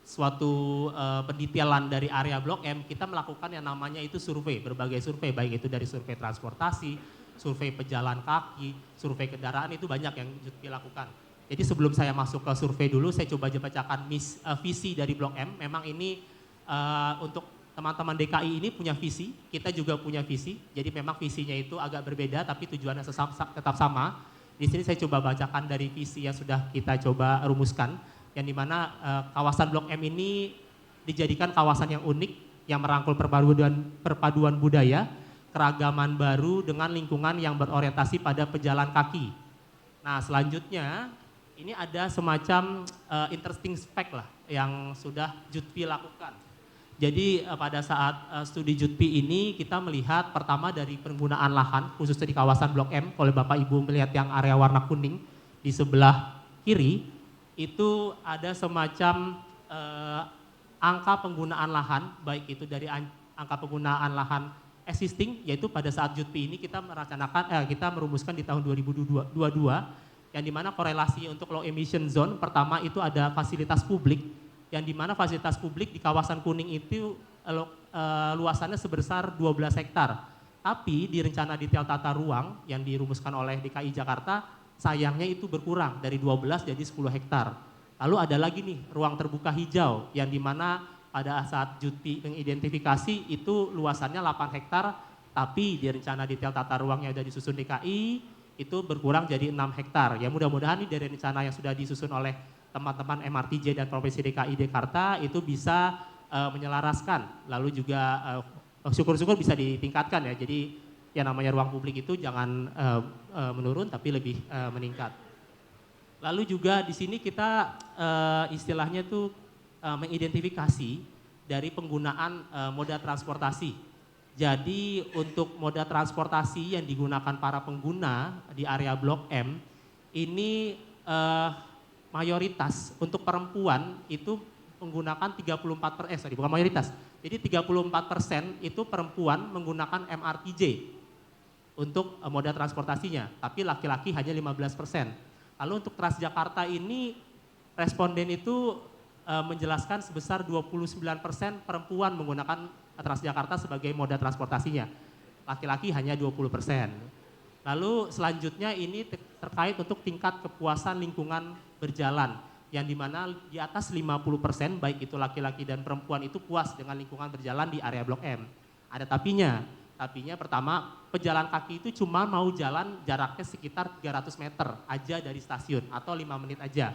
suatu pendetailan dari area Blok M, kita melakukan yang namanya itu survei, berbagai survei, baik itu dari survei transportasi, survei pejalan kaki, survei kendaraan, itu banyak yang JUTP lakukan. Jadi sebelum saya masuk ke survei dulu, saya coba bacakan visi dari Blok M. Memang ini untuk teman-teman DKI ini punya visi, kita juga punya visi. Jadi memang visinya itu agak berbeda, tapi tujuannya tetap sama. Di sini saya coba bacakan dari visi yang sudah kita coba rumuskan, yang dimana kawasan Blok M ini dijadikan kawasan yang unik, yang merangkul perpaduan budaya, keragaman baru dengan lingkungan yang berorientasi pada pejalan kaki. Nah selanjutnya, ini ada semacam interesting fact lah yang sudah JUTP lakukan. Jadi pada saat studi JUTP ini kita melihat pertama dari penggunaan lahan khususnya di kawasan Blok M. Kalau Bapak Ibu melihat yang area warna kuning di sebelah kiri itu ada semacam angka penggunaan lahan, baik itu dari angka penggunaan lahan existing, yaitu pada saat JUTP ini kita merumuskan di tahun 2022 yang dimana korelasi untuk low emission zone pertama itu ada fasilitas publik, yang dimana fasilitas publik di kawasan kuning itu luasannya sebesar 12 hektar. Tapi di rencana detail tata ruang yang dirumuskan oleh DKI Jakarta sayangnya itu berkurang dari 12 jadi 10 hektar. Lalu ada lagi nih ruang terbuka hijau yang dimana pada saat Jutpi mengidentifikasi itu luasannya 8 hektar, tapi di rencana detail tata ruangnya sudah disusun DKI itu berkurang jadi 6 hektar. Ya mudah-mudahan nih dari rencana yang sudah disusun oleh teman-teman MRTJ dan Provinsi DKI Jakarta itu bisa menyelaraskan, lalu juga syukur-syukur bisa ditingkatkan ya. Jadi yang namanya ruang publik itu jangan menurun tapi lebih meningkat. Lalu juga di sini kita istilahnya tuh mengidentifikasi dari penggunaan moda transportasi. Jadi untuk moda transportasi yang digunakan para pengguna di area Blok M ini mayoritas untuk perempuan itu menggunakan 34%, bukan mayoritas. Jadi 34% itu perempuan menggunakan MRTJ untuk moda transportasinya, tapi laki-laki hanya 15%. Lalu untuk Transjakarta ini responden itu menjelaskan sebesar 29% perempuan menggunakan Transjakarta sebagai moda transportasinya, laki-laki hanya 20%. Lalu selanjutnya ini terkait untuk tingkat kepuasan lingkungan berjalan, yang dimana di atas 50% baik itu laki-laki dan perempuan itu puas dengan lingkungan berjalan di area Blok M. Ada tapinya pertama pejalan kaki itu cuma mau jalan jaraknya sekitar 300 meter aja dari stasiun atau 5 menit aja.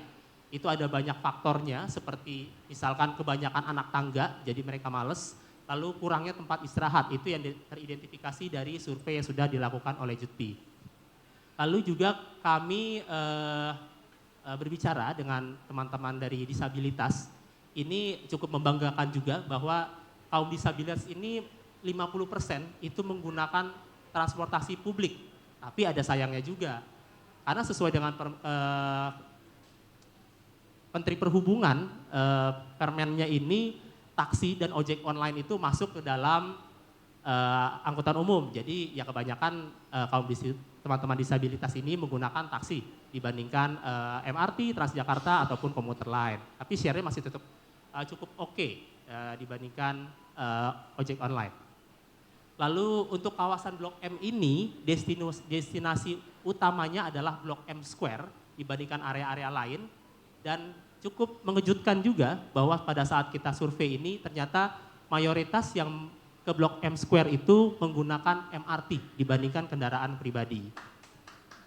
Itu ada banyak faktornya seperti misalkan kebanyakan anak tangga jadi mereka males, lalu kurangnya tempat istirahat itu yang teridentifikasi dari survei yang sudah dilakukan oleh Jutpi. Lalu juga kami berbicara dengan teman-teman dari disabilitas, ini cukup membanggakan juga bahwa kaum disabilitas ini 50% itu menggunakan transportasi publik, tapi ada sayangnya juga. Karena sesuai dengan Menteri Perhubungan, permennya ini taksi dan ojek online itu masuk ke dalam angkutan umum. Jadi ya kebanyakan teman-teman disabilitas ini menggunakan taksi dibandingkan MRT, Transjakarta ataupun komuter lain. Tapi share-nya masih tetap cukup oke dibandingkan ojek online. Lalu untuk kawasan Blok M ini destinasi utamanya adalah Blok M Square dibandingkan area-area lain, dan cukup mengejutkan juga bahwa pada saat kita survei ini ternyata mayoritas yang ke Blok M Square itu menggunakan MRT dibandingkan kendaraan pribadi.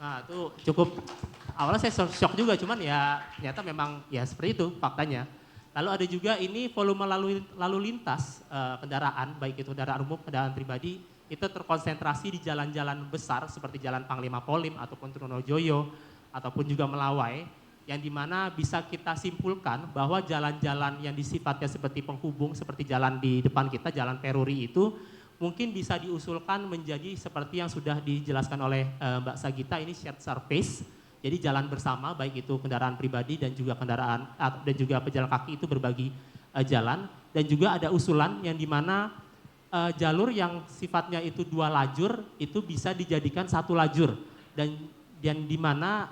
Nah itu cukup, awalnya saya shock juga, cuman ya ternyata memang ya seperti itu faktanya. Lalu ada juga ini volume lalu lintas kendaraan, baik itu kendaraan umum, kendaraan pribadi, itu terkonsentrasi di jalan-jalan besar seperti Jalan Panglima Polim ataupun Trunojoyo ataupun juga Melawai, yang dimana bisa kita simpulkan bahwa jalan-jalan yang sifatnya seperti penghubung, seperti jalan di depan kita, Jalan Peruri itu mungkin bisa diusulkan menjadi seperti yang sudah dijelaskan oleh Mbak Sagita, ini shared surface. Jadi jalan bersama, baik itu kendaraan pribadi dan juga pejalan kaki itu berbagi jalan. Dan juga ada usulan yang dimana jalur yang sifatnya itu 2 lajur itu bisa dijadikan 1 lajur. Dan dimana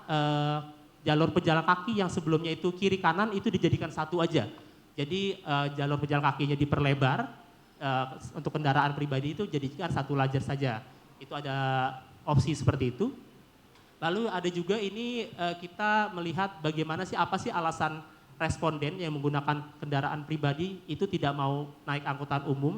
jalur pejalan kaki yang sebelumnya itu kiri kanan itu dijadikan 1 aja. Jadi jalur pejalan kakinya diperlebar, untuk kendaraan pribadi itu jadikan 1 lajur saja. Itu ada opsi seperti itu. Lalu ada juga ini kita melihat bagaimana apa sih alasan responden yang menggunakan kendaraan pribadi itu tidak mau naik angkutan umum.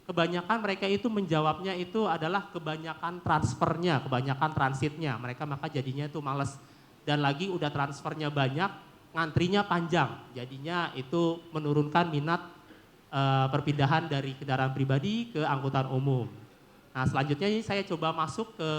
Kebanyakan mereka itu menjawabnya itu adalah kebanyakan transfernya, kebanyakan transitnya. Mereka maka jadinya itu males. Dan lagi udah transfernya banyak, ngantrinya panjang. Jadinya itu menurunkan minat perpindahan dari kendaraan pribadi ke angkutan umum. Nah selanjutnya ini saya coba masuk ke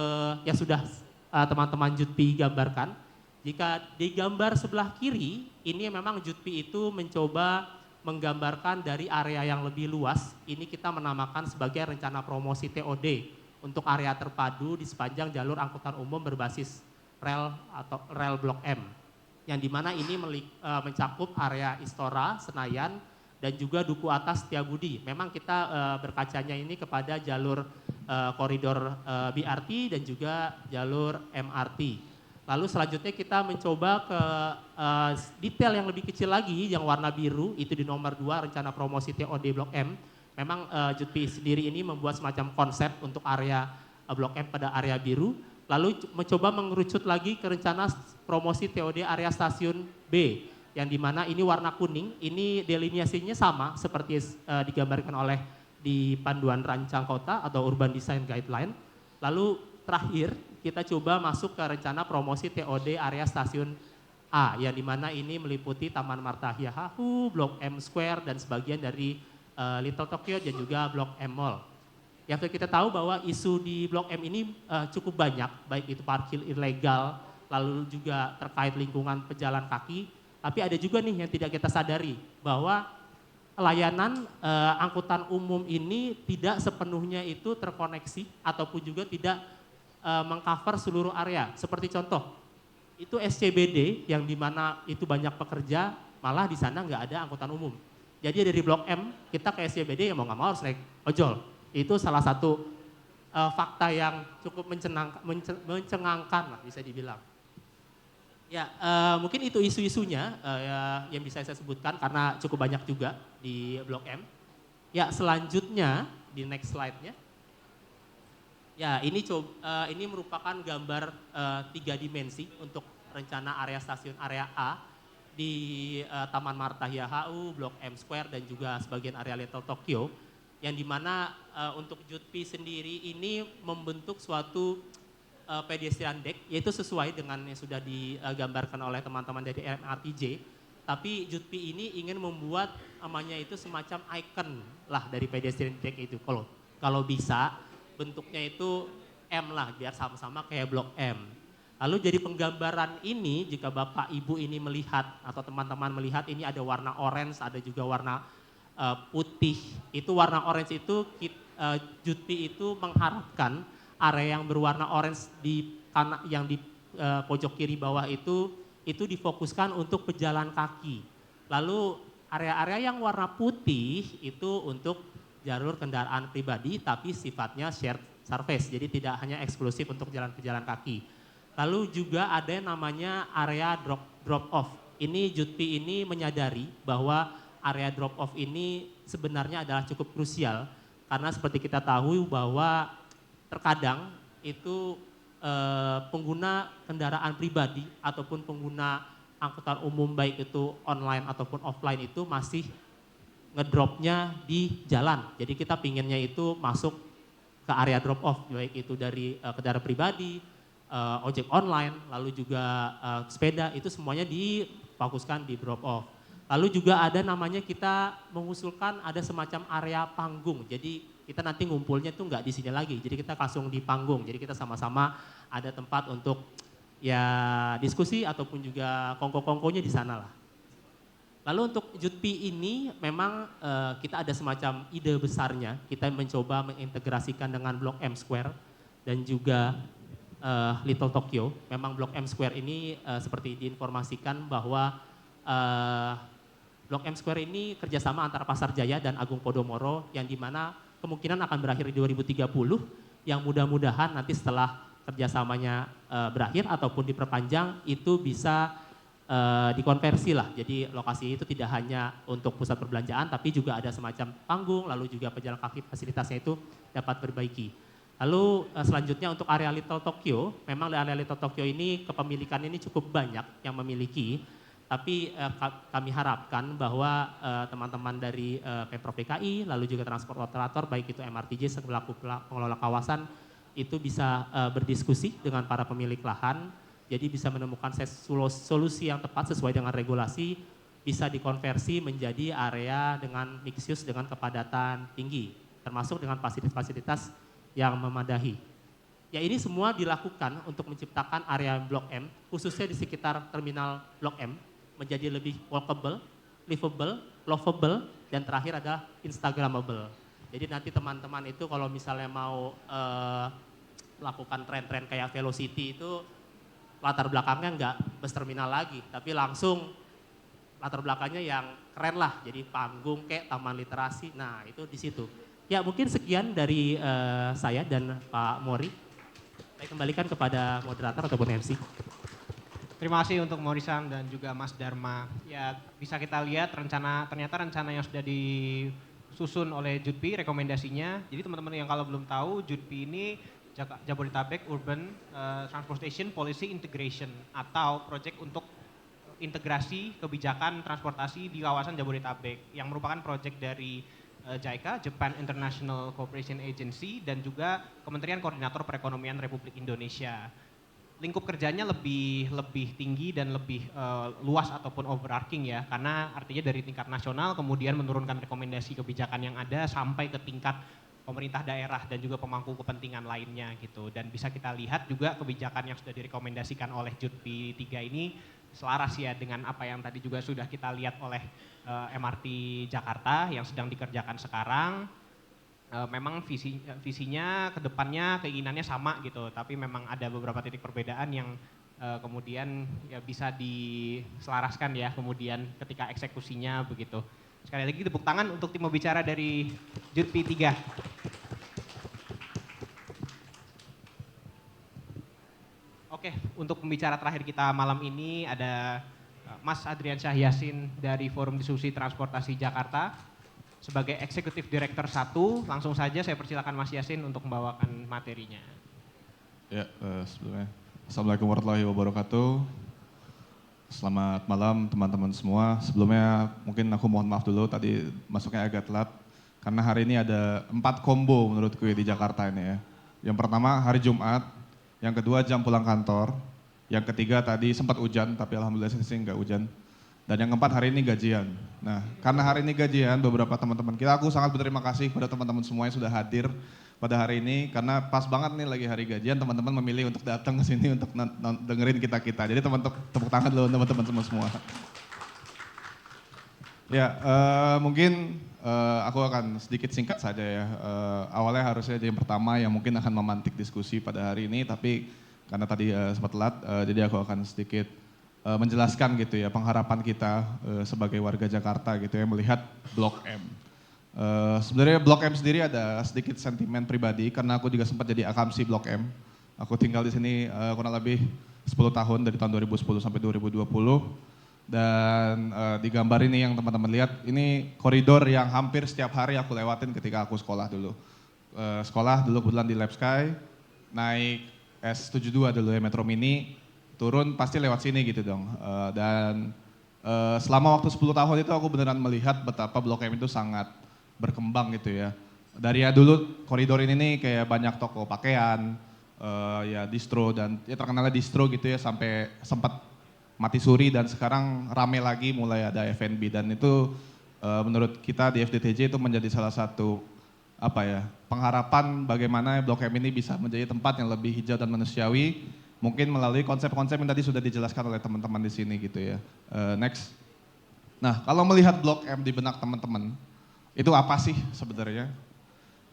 yang sudah teman-teman Jutpi gambarkan. Jika di gambar sebelah kiri, ini memang Jutpi itu mencoba menggambarkan dari area yang lebih luas. Ini kita menamakan sebagai rencana promosi TOD untuk area terpadu di sepanjang jalur angkutan umum berbasis rel atau rel Blok M. Yang dimana ini mencakup area Istora, Senayan, dan juga Duku Atas, Setiabudi. Memang kita berkacanya ini kepada jalur koridor BRT dan juga jalur MRT. Lalu selanjutnya kita mencoba ke detail yang lebih kecil lagi, yang warna biru, itu di nomor 2 rencana promosi TOD Blok M. Memang Jutpi sendiri ini membuat semacam konsep untuk area Blok M pada area biru. lalu mencoba mengerucut lagi ke rencana promosi TOD area stasiun B, yang dimana ini warna kuning, ini delineasinya sama seperti digambarkan oleh di panduan rancang kota atau urban design guideline. Lalu terakhir kita coba masuk ke rencana promosi TOD area stasiun A, yang dimana ini meliputi Taman Marta Hiahahu, Blok M Square, dan sebagian dari Little Tokyo dan juga Blok M Mall. Yang kita tahu bahwa isu di Blok M ini cukup banyak, baik itu parkir ilegal, lalu juga terkait lingkungan pejalan kaki. Tapi ada juga nih yang tidak kita sadari, bahwa layanan angkutan umum ini tidak sepenuhnya itu terkoneksi ataupun juga tidak mengcover seluruh area. Seperti contoh, itu SCBD yang dimana itu banyak pekerja, malah di sana nggak ada angkutan umum. Jadi dari Blok M kita ke SCBD ya mau nggak mau harus naik ojol. Itu salah satu fakta yang cukup mencengangkan lah bisa dibilang. Ya mungkin itu isu-isunya yang bisa saya sebutkan karena cukup banyak juga di Blok M. Ya selanjutnya di next slide-nya. Ya ini merupakan gambar 3 dimensi untuk rencana area stasiun area A di Taman Marta Hiahahu, Blok M Square, dan juga sebagian area Little Tokyo. Yang dimana untuk Jutpi sendiri ini membentuk suatu pedestrian deck, yaitu sesuai dengan yang sudah digambarkan oleh teman-teman dari MRTJ. Tapi Jutpi ini ingin membuat namanya itu semacam icon lah dari pedestrian deck itu. Kalau bisa bentuknya itu M lah, biar sama-sama kayak Blok M. Lalu jadi penggambaran ini jika Bapak Ibu ini melihat atau teman-teman melihat ini ada warna orange, ada juga warna putih. Itu warna orange itu Jutpi itu mengharapkan area yang berwarna orange yang di pojok kiri bawah itu difokuskan untuk pejalan kaki. Lalu area-area yang warna putih itu untuk jalur kendaraan pribadi tapi sifatnya shared surface, jadi tidak hanya eksklusif untuk pejalan kaki. Lalu juga ada yang namanya area drop off. Ini Jutpi ini menyadari bahwa area drop off ini sebenarnya adalah cukup krusial karena seperti kita tahu bahwa terkadang itu pengguna kendaraan pribadi ataupun pengguna angkutan umum baik itu online ataupun offline itu masih ngedropnya di jalan. Jadi kita pinginnya itu masuk ke area drop off baik itu dari kendaraan pribadi, ojek online, lalu juga sepeda, itu semuanya difokuskan di drop off. Lalu juga ada namanya kita mengusulkan ada semacam area panggung. Jadi kita nanti ngumpulnya tuh nggak di sini lagi. Jadi kita langsung di panggung. Jadi kita sama-sama ada tempat untuk ya diskusi ataupun juga kongko-kongkonya di sana lah. Lalu untuk Jutpi ini memang kita ada semacam ide besarnya. Kita mencoba mengintegrasikan dengan Blok M Square dan juga Little Tokyo. Memang Blok M Square ini seperti diinformasikan bahwa Blok M Square ini kerjasama antara Pasar Jaya dan Agung Podomoro yang dimana kemungkinan akan berakhir di 2030 yang mudah-mudahan nanti setelah kerjasamanya berakhir ataupun diperpanjang itu bisa dikonversi lah. Jadi lokasi itu tidak hanya untuk pusat perbelanjaan tapi juga ada semacam panggung lalu juga pejalan kaki fasilitasnya itu dapat perbaiki. Lalu selanjutnya untuk area Little Tokyo, memang area Little Tokyo ini kepemilikan ini cukup banyak yang memiliki. Tapi kami harapkan bahwa teman-teman dari Pemprov DKI, lalu juga transport operator, baik itu MRTJ selaku pengelola kawasan, itu bisa berdiskusi dengan para pemilik lahan, jadi bisa menemukan solusi yang tepat sesuai dengan regulasi, bisa dikonversi menjadi area dengan mixed use dengan kepadatan tinggi, termasuk dengan fasilitas-fasilitas yang memadai. Ya ini semua dilakukan untuk menciptakan area Blok M, khususnya di sekitar terminal Blok M, menjadi lebih walkable, livable, lovable, dan terakhir adalah instagramable. Jadi nanti teman-teman itu kalau misalnya mau lakukan tren-tren kayak Velocity itu latar belakangnya nggak bus terminal lagi, tapi langsung latar belakangnya yang keren lah, jadi panggung kayak taman literasi, nah itu di situ. Ya mungkin sekian dari saya dan Pak Mori. Saya kembalikan kepada moderator ataupun MC. Terima kasih untuk Morisan dan juga Mas Dharma. Ya bisa kita lihat ternyata rencana yang sudah disusun oleh Jutpi rekomendasinya. Jadi teman-teman yang kalau belum tahu Jutpi ini Jabodetabek Urban Transportation Policy Integration atau proyek untuk integrasi kebijakan transportasi di kawasan Jabodetabek yang merupakan proyek dari JICA, Japan International Cooperation Agency, dan juga Kementerian Koordinator Perekonomian Republik Indonesia. Lingkup kerjanya lebih tinggi dan lebih luas ataupun overarching ya, karena artinya dari tingkat nasional kemudian menurunkan rekomendasi kebijakan yang ada sampai ke tingkat pemerintah daerah dan juga pemangku kepentingan lainnya gitu. Dan bisa kita lihat juga kebijakan yang sudah direkomendasikan oleh JUTP 3 ini selaras ya dengan apa yang tadi juga sudah kita lihat oleh MRT Jakarta yang sedang dikerjakan sekarang. Memang visinya ke depannya keinginannya sama gitu, tapi memang ada beberapa titik perbedaan yang kemudian ya bisa diselaraskan ya kemudian ketika eksekusinya begitu. Sekali lagi tepuk tangan untuk tim pembicara dari JUTP 3. Oke, untuk pembicara terakhir kita malam ini ada Mas Adrian Syah Yasin dari Forum Diskusi Transportasi Jakarta sebagai Eksekutif Direktur 1. Langsung saja saya persilakan Mas Yasin untuk membawakan materinya. Ya, sebelumnya Assalamualaikum warahmatullahi wabarakatuh. Selamat malam teman-teman semua. Sebelumnya mungkin aku mohon maaf dulu tadi masuknya agak telat karena hari ini ada 4 combo menurutku di Jakarta ini ya. Yang pertama hari Jumat, yang kedua jam pulang kantor, yang ketiga tadi sempat hujan tapi alhamdulillah sih nggak hujan. Dan yang keempat hari ini gajian. Nah, karena hari ini gajian beberapa teman-teman kita, aku sangat berterima kasih kepada teman-teman semua yang sudah hadir pada hari ini karena pas banget nih lagi hari gajian, teman-teman memilih untuk datang ke sini untuk dengerin kita-kita. Jadi teman-teman tepuk tangan dulu teman-teman semua. Ya, mungkin aku akan sedikit singkat saja ya. Awalnya harusnya yang pertama yang mungkin akan memantik diskusi pada hari ini, tapi karena tadi sempat telat, jadi aku akan sedikit menjelaskan gitu ya pengharapan kita sebagai warga Jakarta gitu ya melihat Blok M. Sebenarnya Blok M sendiri ada sedikit sentimen pribadi karena aku juga sempat jadi akamsi Blok M. Aku tinggal di sini kurang lebih 10 tahun dari tahun 2010 sampai 2020. Dan di gambar ini yang teman-teman lihat, ini koridor yang hampir setiap hari aku lewatin ketika aku sekolah dulu. Sekolah dulu kebetulan di Lab Sky, naik S72 dulu ya Metro Mini, turun pasti lewat sini gitu dong. Dan selama waktu 10 tahun itu aku beneran melihat betapa Blok M itu sangat berkembang gitu ya. Dari ya dulu koridor ini nih kayak banyak toko pakaian, ya distro dan ya terkenalnya distro gitu ya sampai sempat mati suri dan sekarang rame lagi mulai ada F&B dan itu menurut kita di FDTJ itu menjadi salah satu apa ya pengharapan bagaimana Blok M ini bisa menjadi tempat yang lebih hijau dan manusiawi mungkin melalui konsep-konsep yang tadi sudah dijelaskan oleh teman-teman di sini gitu ya. Next. Nah, kalau melihat Blok M di benak teman-teman itu apa sih sebenarnya?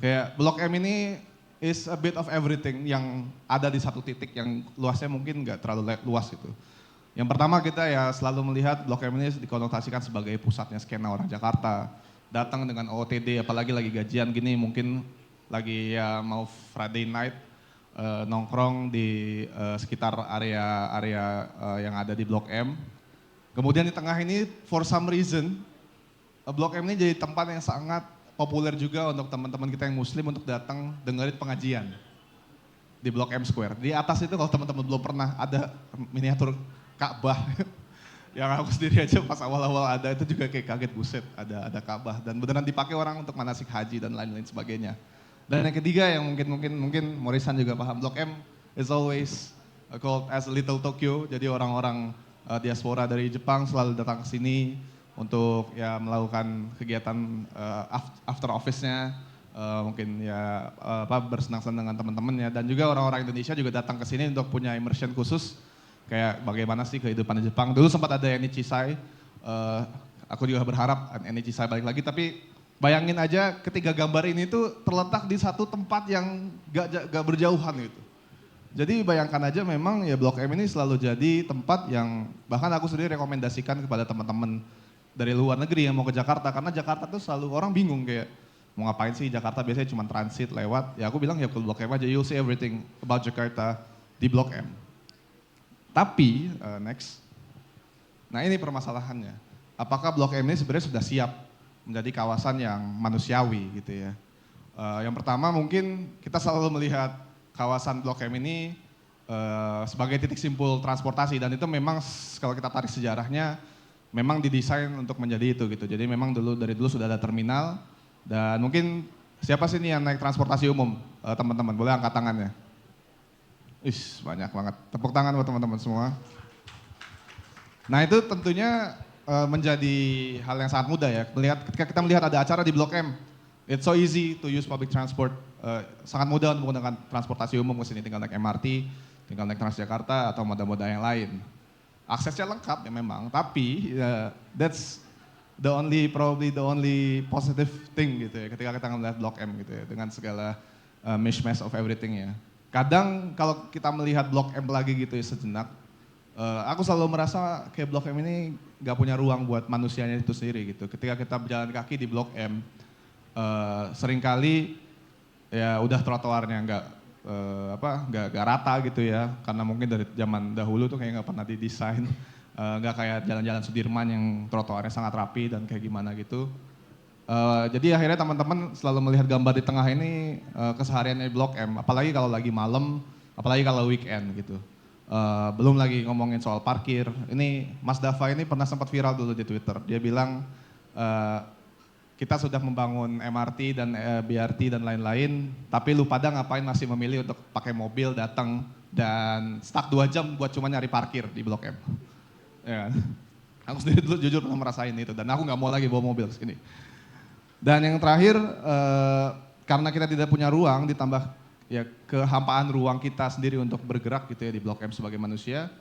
Kayak Blok M ini is a bit of everything yang ada di satu titik yang luasnya mungkin nggak terlalu luas gitu. Yang pertama kita ya selalu melihat Blok M ini dikonotasikan sebagai pusatnya skena orang Jakarta. Datang dengan OOTD apalagi lagi gajian gini mungkin lagi ya mau Friday night nongkrong di sekitar area yang ada di Blok M. Kemudian di tengah ini for some reason Blok M ini jadi tempat yang sangat populer juga untuk teman-teman kita yang muslim untuk datang dengerin pengajian di Blok M Square. Di atas itu kalau teman-teman belum pernah ada miniatur Ka'bah yang aku sendiri aja pas awal-awal ada itu juga kayak kaget buset ada Ka'bah dan beneran dipakai orang untuk manasik haji dan lain-lain sebagainya. Dan yang ketiga yang mungkin Morisan juga paham, Blok M is always called as a little Tokyo. Jadi orang-orang diaspora dari Jepang selalu datang ke sini untuk ya melakukan kegiatan after office-nya, mungkin ya bersenang-senang dengan teman-temannya dan juga orang-orang Indonesia juga datang ke sini untuk punya immersion khusus kayak bagaimana sih kehidupan di Jepang. Dulu sempat ada Enichi-sai, aku juga berharap Enichi-sai balik lagi tapi bayangin aja ketiga gambar ini tuh terletak di satu tempat yang gak berjauhan gitu. Jadi bayangkan aja memang ya Blok M ini selalu jadi tempat yang bahkan aku sendiri rekomendasikan kepada teman-teman dari luar negeri yang mau ke Jakarta karena Jakarta tuh selalu orang bingung kayak mau ngapain sih Jakarta biasanya cuma transit lewat. Ya aku bilang ya ke Blok M aja, you'll see everything about Jakarta di Blok M. Tapi next, nah ini permasalahannya. Apakah Blok M ini sebenarnya sudah siap menjadi kawasan yang manusiawi gitu ya? Yang pertama mungkin kita selalu melihat kawasan Blok M ini sebagai titik simpul transportasi dan itu memang kalau kita tarik sejarahnya memang didesain untuk menjadi itu gitu. Jadi memang dari dulu sudah ada terminal dan mungkin siapa sih nih yang naik transportasi umum? Teman-teman boleh angkat tangannya. Banyak banget. Tepuk tangan buat teman-teman semua. Nah itu tentunya menjadi hal yang sangat mudah ya. Ketika kita melihat ada acara di Blok M, it's so easy to use public transport. Sangat mudah untuk menggunakan transportasi umum ke sini. Tinggal naik MRT, tinggal naik Transjakarta atau moda-moda yang lain. Aksesnya lengkap ya memang, tapi that's probably the only positive thing gitu ya. Ketika kita melihat Blok M gitu ya, dengan segala mishmash of everything ya. Kadang kalau kita melihat Blok M lagi gitu ya sejenak, aku selalu merasa kayak Blok M ini gak punya ruang buat manusianya itu sendiri gitu. Ketika kita berjalan kaki di Blok M, seringkali ya udah trotoarnya nggak rata gitu ya. Karena mungkin dari zaman dahulu tuh kayak nggak pernah didesain, nggak kayak jalan-jalan Sudirman yang trotoarnya sangat rapi dan kayak gimana gitu. Jadi akhirnya teman-teman selalu melihat gambar di tengah ini kesehariannya di Blok M, apalagi kalau lagi malam, apalagi kalau weekend gitu. Belum lagi ngomongin soal parkir. Ini Mas Dava ini pernah sempat viral dulu di Twitter. Dia bilang kita sudah membangun MRT dan BRT dan lain-lain, tapi lu pada ngapain masih memilih untuk pakai mobil datang dan stuck 2 jam buat cuma nyari parkir di Blok M. Ya. Aku sendiri dulu jujur pernah merasain itu dan aku nggak mau lagi bawa mobil ke sini. Dan yang terakhir, karena kita tidak punya ruang, ditambah ya kehampaan ruang kita sendiri untuk bergerak gitu ya di Blok M sebagai manusia,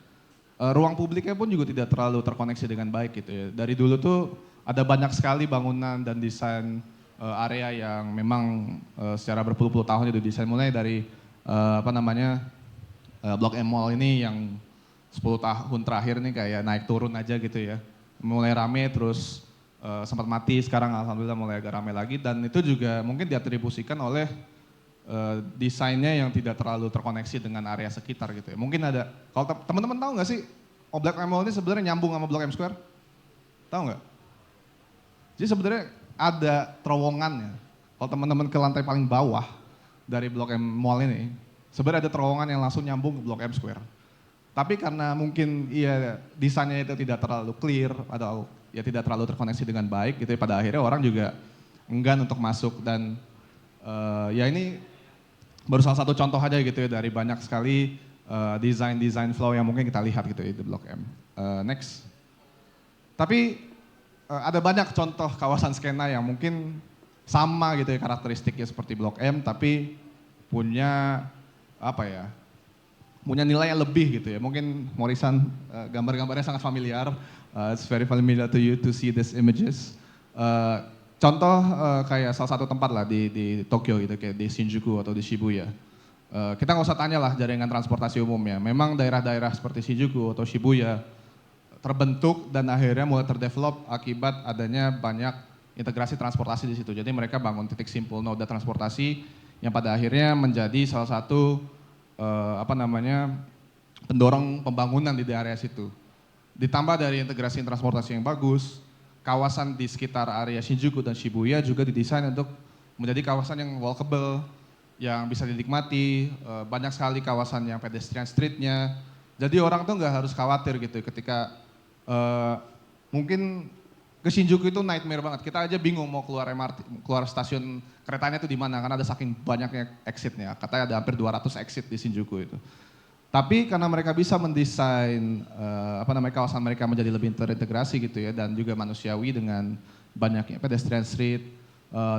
ruang publiknya pun juga tidak terlalu terkoneksi dengan baik gitu ya. Dari dulu tuh ada banyak sekali bangunan dan desain area yang memang secara berpuluh-puluh tahun itu desain, mulai dari Blok M Mall ini yang 10 tahun terakhir nih kayak naik turun aja gitu ya. Mulai rame terus sempat mati, sekarang alhamdulillah mulai agak ramai lagi dan itu juga mungkin diatribusikan oleh desainnya yang tidak terlalu terkoneksi dengan area sekitar gitu ya. Mungkin ada, kalau teman-teman tahu nggak sih Blok M Mall ini sebenarnya nyambung sama Blok M Square? Tahu nggak? Jadi sebenarnya ada terowongannya. Kalau teman-teman ke lantai paling bawah dari Blok M Mall ini, sebenarnya ada terowongan yang langsung nyambung ke Blok M Square. Tapi karena mungkin desainnya itu tidak terlalu clear atau ya tidak terlalu terkoneksi dengan baik gitu ya, pada akhirnya orang juga enggan untuk masuk dan ya ini baru salah satu contoh aja gitu ya dari banyak sekali desain flow yang mungkin kita lihat gitu ya di Blok M. Next. Tapi ada banyak contoh kawasan skena yang mungkin sama gitu ya karakteristiknya seperti Blok M tapi punya punya nilai yang lebih gitu ya. Mungkin Morisan gambar-gambarnya sangat familiar. It's very familiar to you to see these images. Contoh kayak salah satu tempat lah di Tokyo gitu, kayak di Shinjuku atau di Shibuya. Kita nggak usah tanya lah jaringan transportasi umumnya. Memang daerah-daerah seperti Shinjuku atau Shibuya terbentuk dan akhirnya mulai terdevelop akibat adanya banyak integrasi transportasi di situ. Jadi mereka bangun titik simpul moda transportasi yang pada akhirnya menjadi salah satu pendorong pembangunan di daerah situ. Ditambah dari integrasi transportasi yang bagus, kawasan di sekitar area Shinjuku dan Shibuya juga didesain untuk menjadi kawasan yang walkable, yang bisa dinikmati, banyak sekali kawasan yang pedestrian streetnya. Jadi orang tuh nggak harus khawatir gitu ketika mungkin ke Shinjuku itu nightmare banget. Kita aja bingung mau keluar MRT, keluar stasiun keretanya itu di mana karena ada saking banyaknya exitnya. Katanya ada hampir 200 exit di Shinjuku itu. Tapi karena mereka bisa mendesain kawasan mereka menjadi lebih terintegrasi gitu ya dan juga manusiawi dengan banyaknya pedestrian street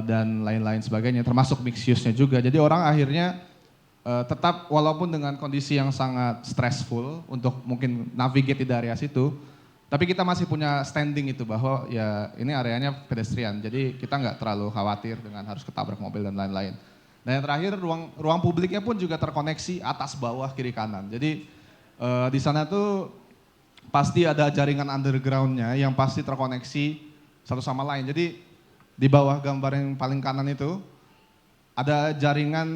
dan lain-lain sebagainya termasuk mixed use-nya juga. Jadi orang akhirnya tetap walaupun dengan kondisi yang sangat stressful untuk mungkin navigate di area situ, tapi kita masih punya standing itu bahwa ya ini areanya pedestrian. Jadi kita nggak terlalu khawatir dengan harus ketabrak mobil dan lain-lain. Dan yang terakhir ruang publiknya pun juga terkoneksi atas bawah kiri kanan. Jadi di sana tuh pasti ada jaringan undergroundnya yang pasti terkoneksi satu sama lain. Jadi di bawah gambar yang paling kanan itu ada jaringan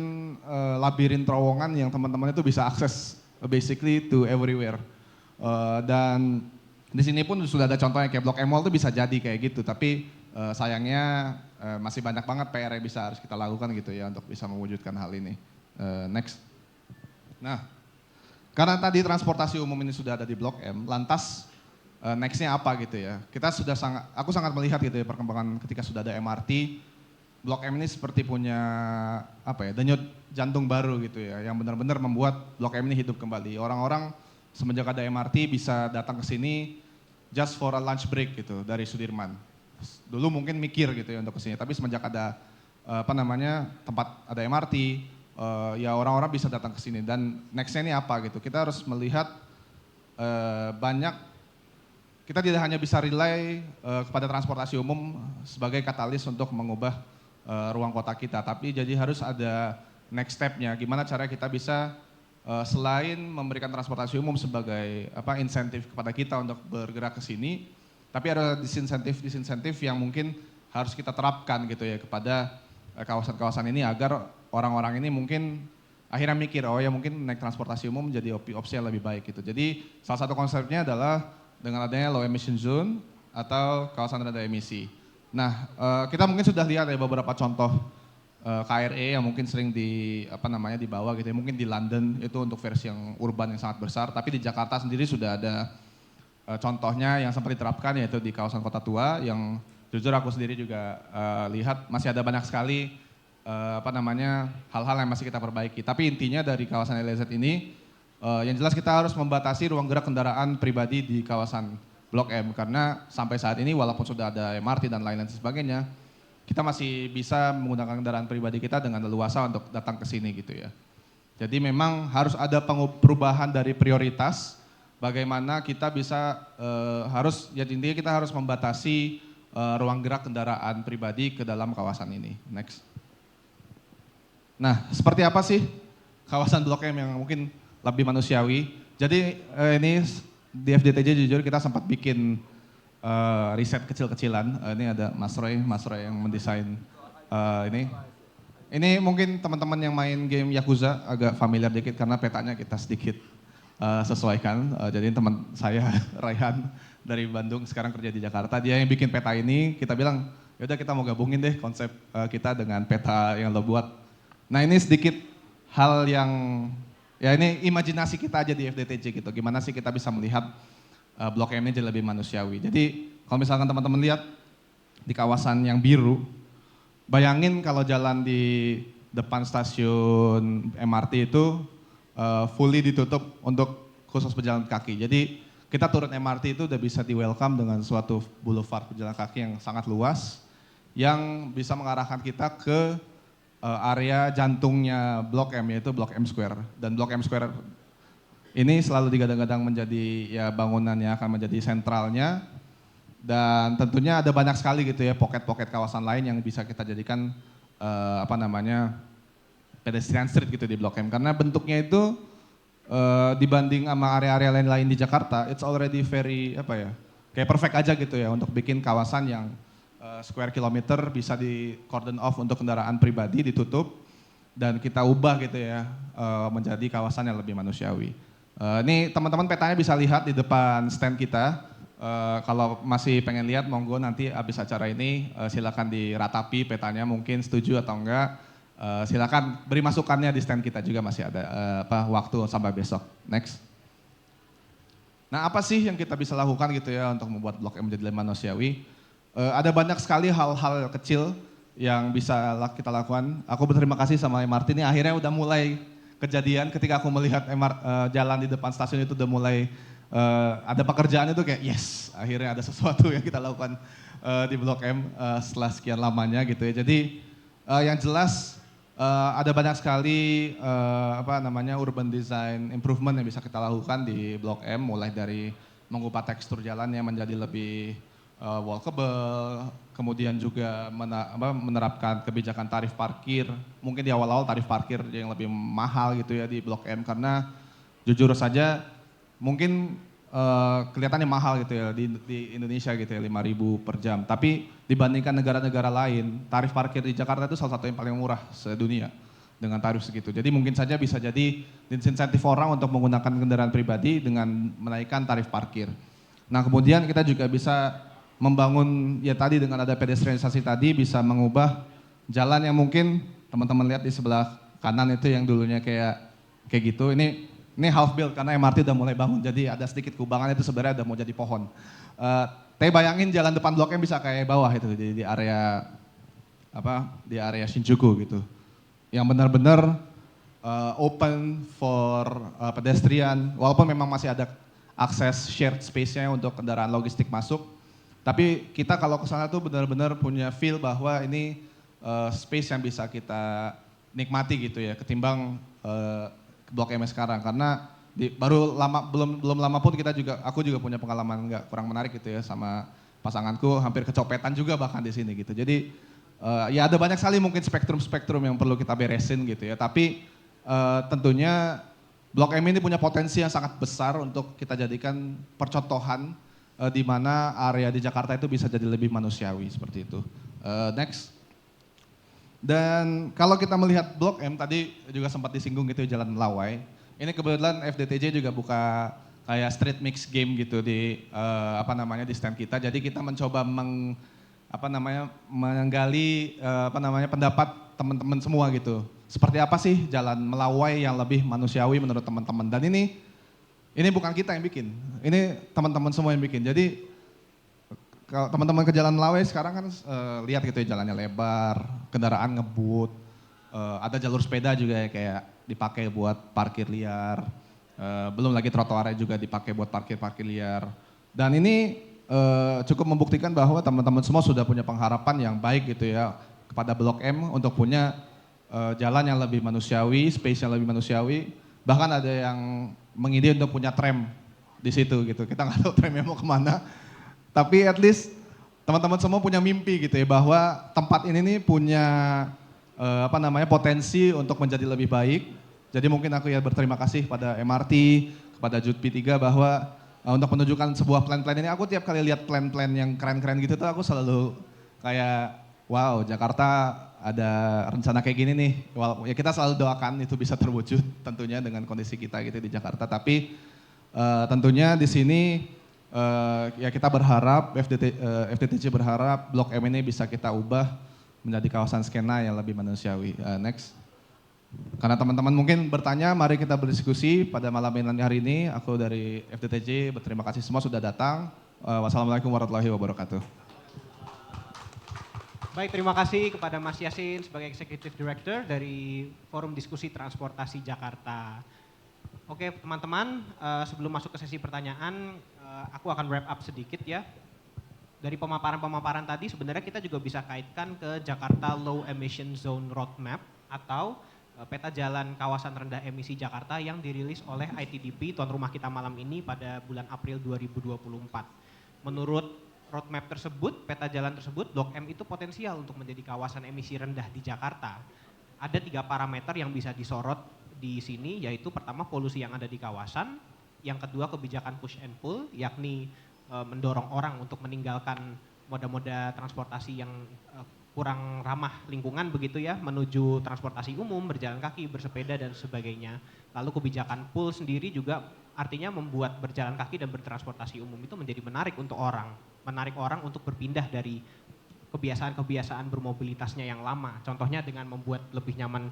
labirin terowongan yang teman-teman itu bisa akses basically to everywhere. Dan di sini pun sudah ada contohnya kayak Blok M Mall tuh bisa jadi kayak gitu. Tapi sayangnya masih banyak banget PR yang harus kita lakukan gitu ya untuk bisa mewujudkan hal ini. Next. Nah, karena tadi transportasi umum ini sudah ada di Blok M, lantas next-nya apa gitu ya. Aku sangat melihat gitu ya perkembangan ketika sudah ada MRT, Blok M ini seperti punya denyut jantung baru gitu ya, yang benar-benar membuat Blok M ini hidup kembali. Orang-orang semenjak ada MRT bisa datang ke sini just for a lunch break gitu dari Sudirman. Dulu mungkin mikir gitu ya untuk ke sini, tapi semenjak ada tempat ada MRT, ya orang-orang bisa datang ke sini. Dan next-nya ini apa gitu? Kita harus melihat kita tidak hanya bisa rely kepada transportasi umum sebagai katalis untuk mengubah ruang kota kita, tapi jadi harus ada next step-nya. Gimana cara kita bisa selain memberikan transportasi umum sebagai insentif kepada kita untuk bergerak ke sini, tapi ada disinsentif yang mungkin harus kita terapkan gitu ya kepada kawasan-kawasan ini agar orang-orang ini mungkin akhirnya mikir, oh ya mungkin naik transportasi umum menjadi opsi yang lebih baik gitu. Jadi salah satu konsepnya adalah dengan adanya low emission zone atau kawasan rendah emisi. Nah, kita mungkin sudah lihat ya beberapa contoh KRE yang mungkin sering dibawa gitu ya. Mungkin di London itu untuk versi yang urban yang sangat besar, tapi di Jakarta sendiri sudah ada contohnya yang sempat diterapkan, yaitu di kawasan Kota Tua, yang jujur aku sendiri juga lihat masih ada banyak sekali hal-hal yang masih kita perbaiki. Tapi intinya dari kawasan LZ ini, yang jelas kita harus membatasi ruang gerak kendaraan pribadi di kawasan Blok M, karena sampai saat ini walaupun sudah ada MRT dan lain-lain sebagainya, kita masih bisa menggunakan kendaraan pribadi kita dengan leluasa untuk datang ke sini gitu ya. Jadi memang harus ada perubahan dari prioritas, bagaimana kita bisa intinya kita harus membatasi ruang gerak kendaraan pribadi ke dalam kawasan ini. Next. Nah, seperti apa sih kawasan Blok M yang mungkin lebih manusiawi? Jadi ini di FDTJ jujur kita sempat bikin riset kecil-kecilan. Ini ada Mas Roy yang mendesain ini. Ini mungkin teman-teman yang main game Yakuza agak familiar dikit karena petanya kita sedikit sesuaikan. Jadi teman saya Raihan dari Bandung sekarang kerja di Jakarta, dia yang bikin peta ini. Kita bilang yaudah kita mau gabungin deh konsep kita dengan peta yang lo buat. Nah ini sedikit hal yang ya ini imajinasi kita aja di FDTJ gitu. Gimana sih kita bisa melihat Blok M ini jadi lebih manusiawi. Jadi kalau misalkan teman-teman lihat di kawasan yang biru, bayangin kalau jalan di depan stasiun MRT itu fully ditutup untuk khusus pejalan kaki. Jadi kita turun MRT itu udah bisa di welcome dengan suatu boulevard pejalan kaki yang sangat luas, yang bisa mengarahkan kita ke area jantungnya Blok M, yaitu Blok M Square. Dan Blok M Square ini selalu digadang-gadang menjadi ya bangunan yang akan menjadi sentralnya, dan tentunya ada banyak sekali gitu ya pocket-pocket kawasan lain yang bisa kita jadikan pedestrian street gitu di Blok M, karena bentuknya itu dibanding sama area-area lain-lain di Jakarta, it's already very kayak perfect aja gitu ya untuk bikin kawasan yang square kilometer bisa di cordon off untuk kendaraan pribadi, ditutup, dan kita ubah gitu ya menjadi kawasan yang lebih manusiawi. Ini teman-teman petanya bisa lihat di depan stand kita. Kalau masih pengen lihat, monggo nanti habis acara ini silakan diratapi petanya, mungkin setuju atau enggak. Silakan beri masukannya di stand kita juga, masih ada waktu sampai besok. Next. Nah apa sih yang kita bisa lakukan gitu ya untuk membuat Blok M menjadi lebih manusiawi? Ada banyak sekali hal-hal kecil yang bisa kita lakukan. Aku berterima kasih sama MRT ini, akhirnya udah mulai kejadian ketika aku melihat jalan di depan stasiun itu udah mulai ada pekerjaan itu kayak yes, akhirnya ada sesuatu yang kita lakukan di Blok M setelah sekian lamanya gitu ya. Jadi yang jelas ada banyak sekali urban design improvement yang bisa kita lakukan di Blok M, mulai dari mengubah tekstur jalannya menjadi lebih walkable, kemudian juga menerapkan kebijakan tarif parkir. Mungkin di awal-awal tarif parkir yang lebih mahal gitu ya di Blok M, karena jujur saja mungkin kelihatannya mahal gitu ya di Indonesia gitu ya, 5.000 per jam. Tapi dibandingkan negara-negara lain, tarif parkir di Jakarta itu salah satu yang paling murah sedunia dengan tarif segitu. Jadi mungkin saja bisa jadi insentif orang untuk menggunakan kendaraan pribadi dengan menaikkan tarif parkir. Nah kemudian kita juga bisa membangun ya tadi dengan ada pedestrianisasi tadi, bisa mengubah jalan yang mungkin teman-teman lihat di sebelah kanan itu yang dulunya kayak kayak gitu. Ini half build karena MRT udah mulai bangun, jadi ada sedikit kubangan itu sebenarnya udah mau jadi pohon. Tapi bayangin jalan depan Blok M bisa kayak bawah itu, di area di area Shinjuku gitu. Yang benar-benar open for pedestrian, walaupun memang masih ada akses shared space-nya untuk kendaraan logistik masuk. Tapi kita kalau ke sana tuh benar-benar punya feel bahwa ini space yang bisa kita nikmati gitu ya, ketimbang Blok M sekarang. Karena belum lama pun aku juga punya pengalaman nggak kurang menarik gitu ya sama pasanganku, hampir kecopetan juga bahkan di sini gitu. Jadi ya ada banyak sekali mungkin spektrum-spektrum yang perlu kita beresin gitu ya. Tapi tentunya Blok M ini punya potensi yang sangat besar untuk kita jadikan percontohan di mana area di Jakarta itu bisa jadi lebih manusiawi seperti itu. Next. Dan kalau kita melihat Blok M tadi juga sempat disinggung gitu Jalan Melawai. Ini kebetulan FDTJ juga buka kayak street mix game gitu di di stand kita. Jadi kita mencoba menggali pendapat teman-teman semua gitu. Seperti apa sih Jalan Melawai yang lebih manusiawi menurut teman-teman. Dan ini bukan kita yang bikin. Ini teman-teman semua yang bikin. Jadi kalau teman-teman ke Jalan Melawai sekarang kan lihat gitu ya, jalannya lebar, kendaraan ngebut, ada jalur sepeda juga ya kayak dipakai buat parkir liar, belum lagi trotoarnya juga dipakai buat parkir liar. Dan ini cukup membuktikan bahwa teman-teman semua sudah punya pengharapan yang baik gitu ya kepada Blok M untuk punya jalan yang lebih manusiawi, space yang lebih manusiawi. Bahkan ada yang mengide untuk punya tram di situ gitu. Kita nggak tahu tramnya mau kemana. Tapi at least teman-teman semua punya mimpi gitu ya bahwa tempat ini nih punya potensi untuk menjadi lebih baik. Jadi mungkin aku ya berterima kasih pada MRT, kepada JUT P3 bahwa untuk menunjukkan sebuah plan-plan ini, aku tiap kali lihat plan-plan yang keren-keren gitu tuh aku selalu kayak wow, Jakarta ada rencana kayak gini nih. Ya kita selalu doakan itu bisa terwujud tentunya dengan kondisi kita gitu di Jakarta. Tapi tentunya di sini ya kita berharap FDTJ berharap Blok M ini bisa kita ubah menjadi kawasan skena yang lebih manusiawi. Next. Karena teman-teman mungkin bertanya, mari kita berdiskusi pada malam hari ini. Aku dari FDTJ berterima kasih semua sudah datang. Wassalamualaikum warahmatullahi wabarakatuh. Baik, terima kasih kepada Mas Yasin sebagai Executive Director dari Forum Diskusi Transportasi Jakarta. Oke teman-teman, sebelum masuk ke sesi pertanyaan, aku akan wrap up sedikit ya. Dari pemaparan-pemaparan tadi sebenarnya kita juga bisa kaitkan ke Jakarta Low Emission Zone Roadmap atau peta jalan kawasan rendah emisi Jakarta yang dirilis oleh ITDP tuan rumah kita malam ini pada bulan April 2024. Menurut roadmap tersebut, peta jalan tersebut, Blok M itu potensial untuk menjadi kawasan emisi rendah di Jakarta. Ada 3 parameter yang bisa disorot di sini, yaitu pertama polusi yang ada di kawasan, yang kedua kebijakan push and pull, yakni mendorong orang untuk meninggalkan moda-moda transportasi yang kurang ramah lingkungan begitu ya, menuju transportasi umum, berjalan kaki, bersepeda dan sebagainya. Lalu kebijakan pull sendiri juga artinya membuat berjalan kaki dan bertransportasi umum itu menjadi menarik untuk orang. Menarik orang untuk berpindah dari kebiasaan-kebiasaan bermobilitasnya yang lama. Contohnya dengan membuat lebih nyaman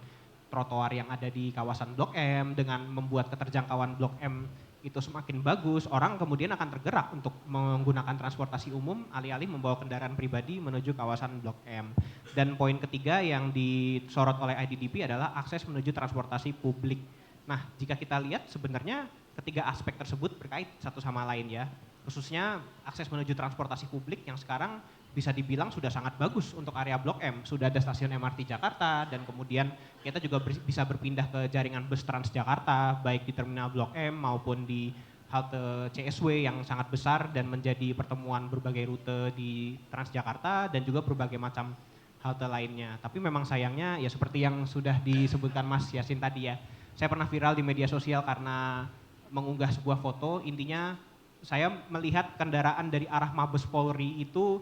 trotoar yang ada di kawasan Blok M, dengan membuat keterjangkauan Blok M itu semakin bagus, orang kemudian akan tergerak untuk menggunakan transportasi umum alih-alih membawa kendaraan pribadi menuju kawasan Blok M. Dan poin ketiga yang disorot oleh IDDP adalah akses menuju transportasi publik. Nah, jika kita lihat sebenarnya ketiga aspek tersebut berkait satu sama lain ya. Khususnya akses menuju transportasi publik yang sekarang bisa dibilang sudah sangat bagus untuk area Blok M. Sudah ada stasiun MRT Jakarta dan kemudian kita juga bisa berpindah ke jaringan bus Transjakarta baik di terminal Blok M maupun di halte CSW yang sangat besar dan menjadi pertemuan berbagai rute di Transjakarta dan juga berbagai macam halte lainnya. Tapi memang sayangnya ya seperti yang sudah disebutkan Mas Yasin tadi ya. Saya pernah viral di media sosial karena mengunggah sebuah foto, intinya saya melihat kendaraan dari arah Mabes Polri itu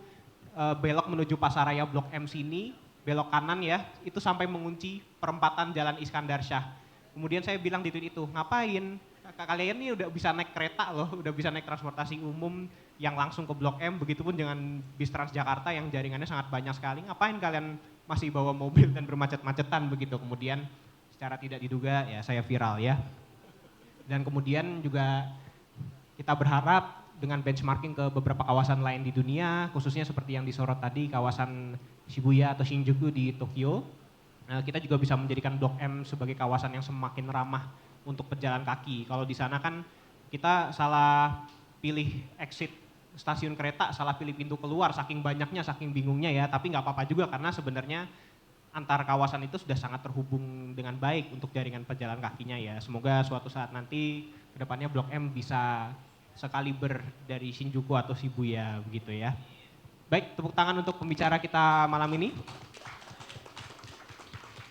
belok menuju Pasaraya Blok M sini, belok kanan ya, itu sampai mengunci perempatan Jalan Iskandar Syah. Kemudian saya bilang di tweet itu, ngapain? Kalian ini udah bisa naik kereta loh, udah bisa naik transportasi umum yang langsung ke Blok M, begitupun dengan bis Transjakarta yang jaringannya sangat banyak sekali. Ngapain kalian masih bawa mobil dan bermacet-macetan begitu? Kemudian secara tidak diduga ya saya viral ya. Dan kemudian juga kita berharap dengan benchmarking ke beberapa kawasan lain di dunia, khususnya seperti yang disorot tadi, kawasan Shibuya atau Shinjuku di Tokyo, kita juga bisa menjadikan Blok M sebagai kawasan yang semakin ramah untuk pejalan kaki. Kalau di sana kan kita salah pilih exit stasiun kereta, salah pilih pintu keluar, saking banyaknya, saking bingungnya ya, tapi nggak apa-apa juga karena sebenarnya antar kawasan itu sudah sangat terhubung dengan baik untuk jaringan pejalan kakinya ya. Semoga suatu saat nanti kedepannya Blok M bisa sekaliber dari Shinjuku atau Shibuya begitu ya. Baik, tepuk tangan untuk pembicara kita malam ini.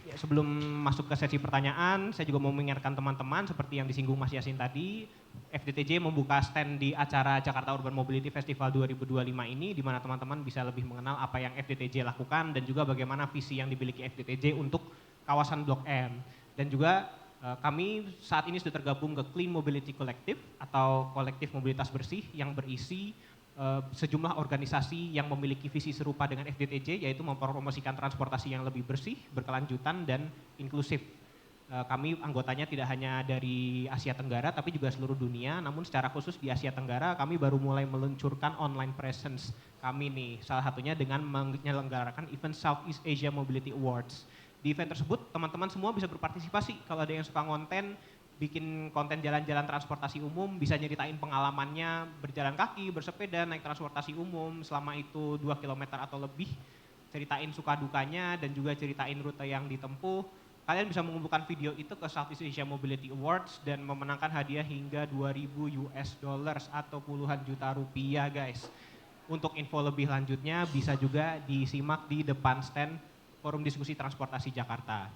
Ya, sebelum masuk ke sesi pertanyaan, saya juga mau mengingatkan teman-teman seperti yang disinggung Mas Yasin tadi, FDTJ membuka stand di acara Jakarta Urban Mobility Festival 2025 ini, di mana teman-teman bisa lebih mengenal apa yang FDTJ lakukan dan juga bagaimana visi yang dimiliki FDTJ untuk kawasan Blok M. Dan juga kami saat ini sudah tergabung ke Clean Mobility Collective atau kolektif mobilitas bersih yang berisi sejumlah organisasi yang memiliki visi serupa dengan FDTJ, yaitu mempromosikan transportasi yang lebih bersih, berkelanjutan dan inklusif. Kami anggotanya tidak hanya dari Asia Tenggara tapi juga seluruh dunia, namun secara khusus di Asia Tenggara kami baru mulai meluncurkan online presence kami nih, salah satunya dengan menyelenggarakan event Southeast Asia Mobility Awards. Di event tersebut teman-teman semua bisa berpartisipasi. Kalau ada yang suka bikin konten jalan-jalan transportasi umum, bisa nyeritain pengalamannya berjalan kaki, bersepeda, naik transportasi umum selama itu 2 km atau lebih, ceritain suka dukanya dan juga ceritain rute yang ditempuh. Kalian bisa mengumpulkan video itu ke Southeast Asia Mobility Awards dan memenangkan hadiah hingga 2.000 US dollars atau puluhan juta rupiah guys. Untuk info lebih lanjutnya bisa juga disimak di depan stand Forum Diskusi Transportasi Jakarta.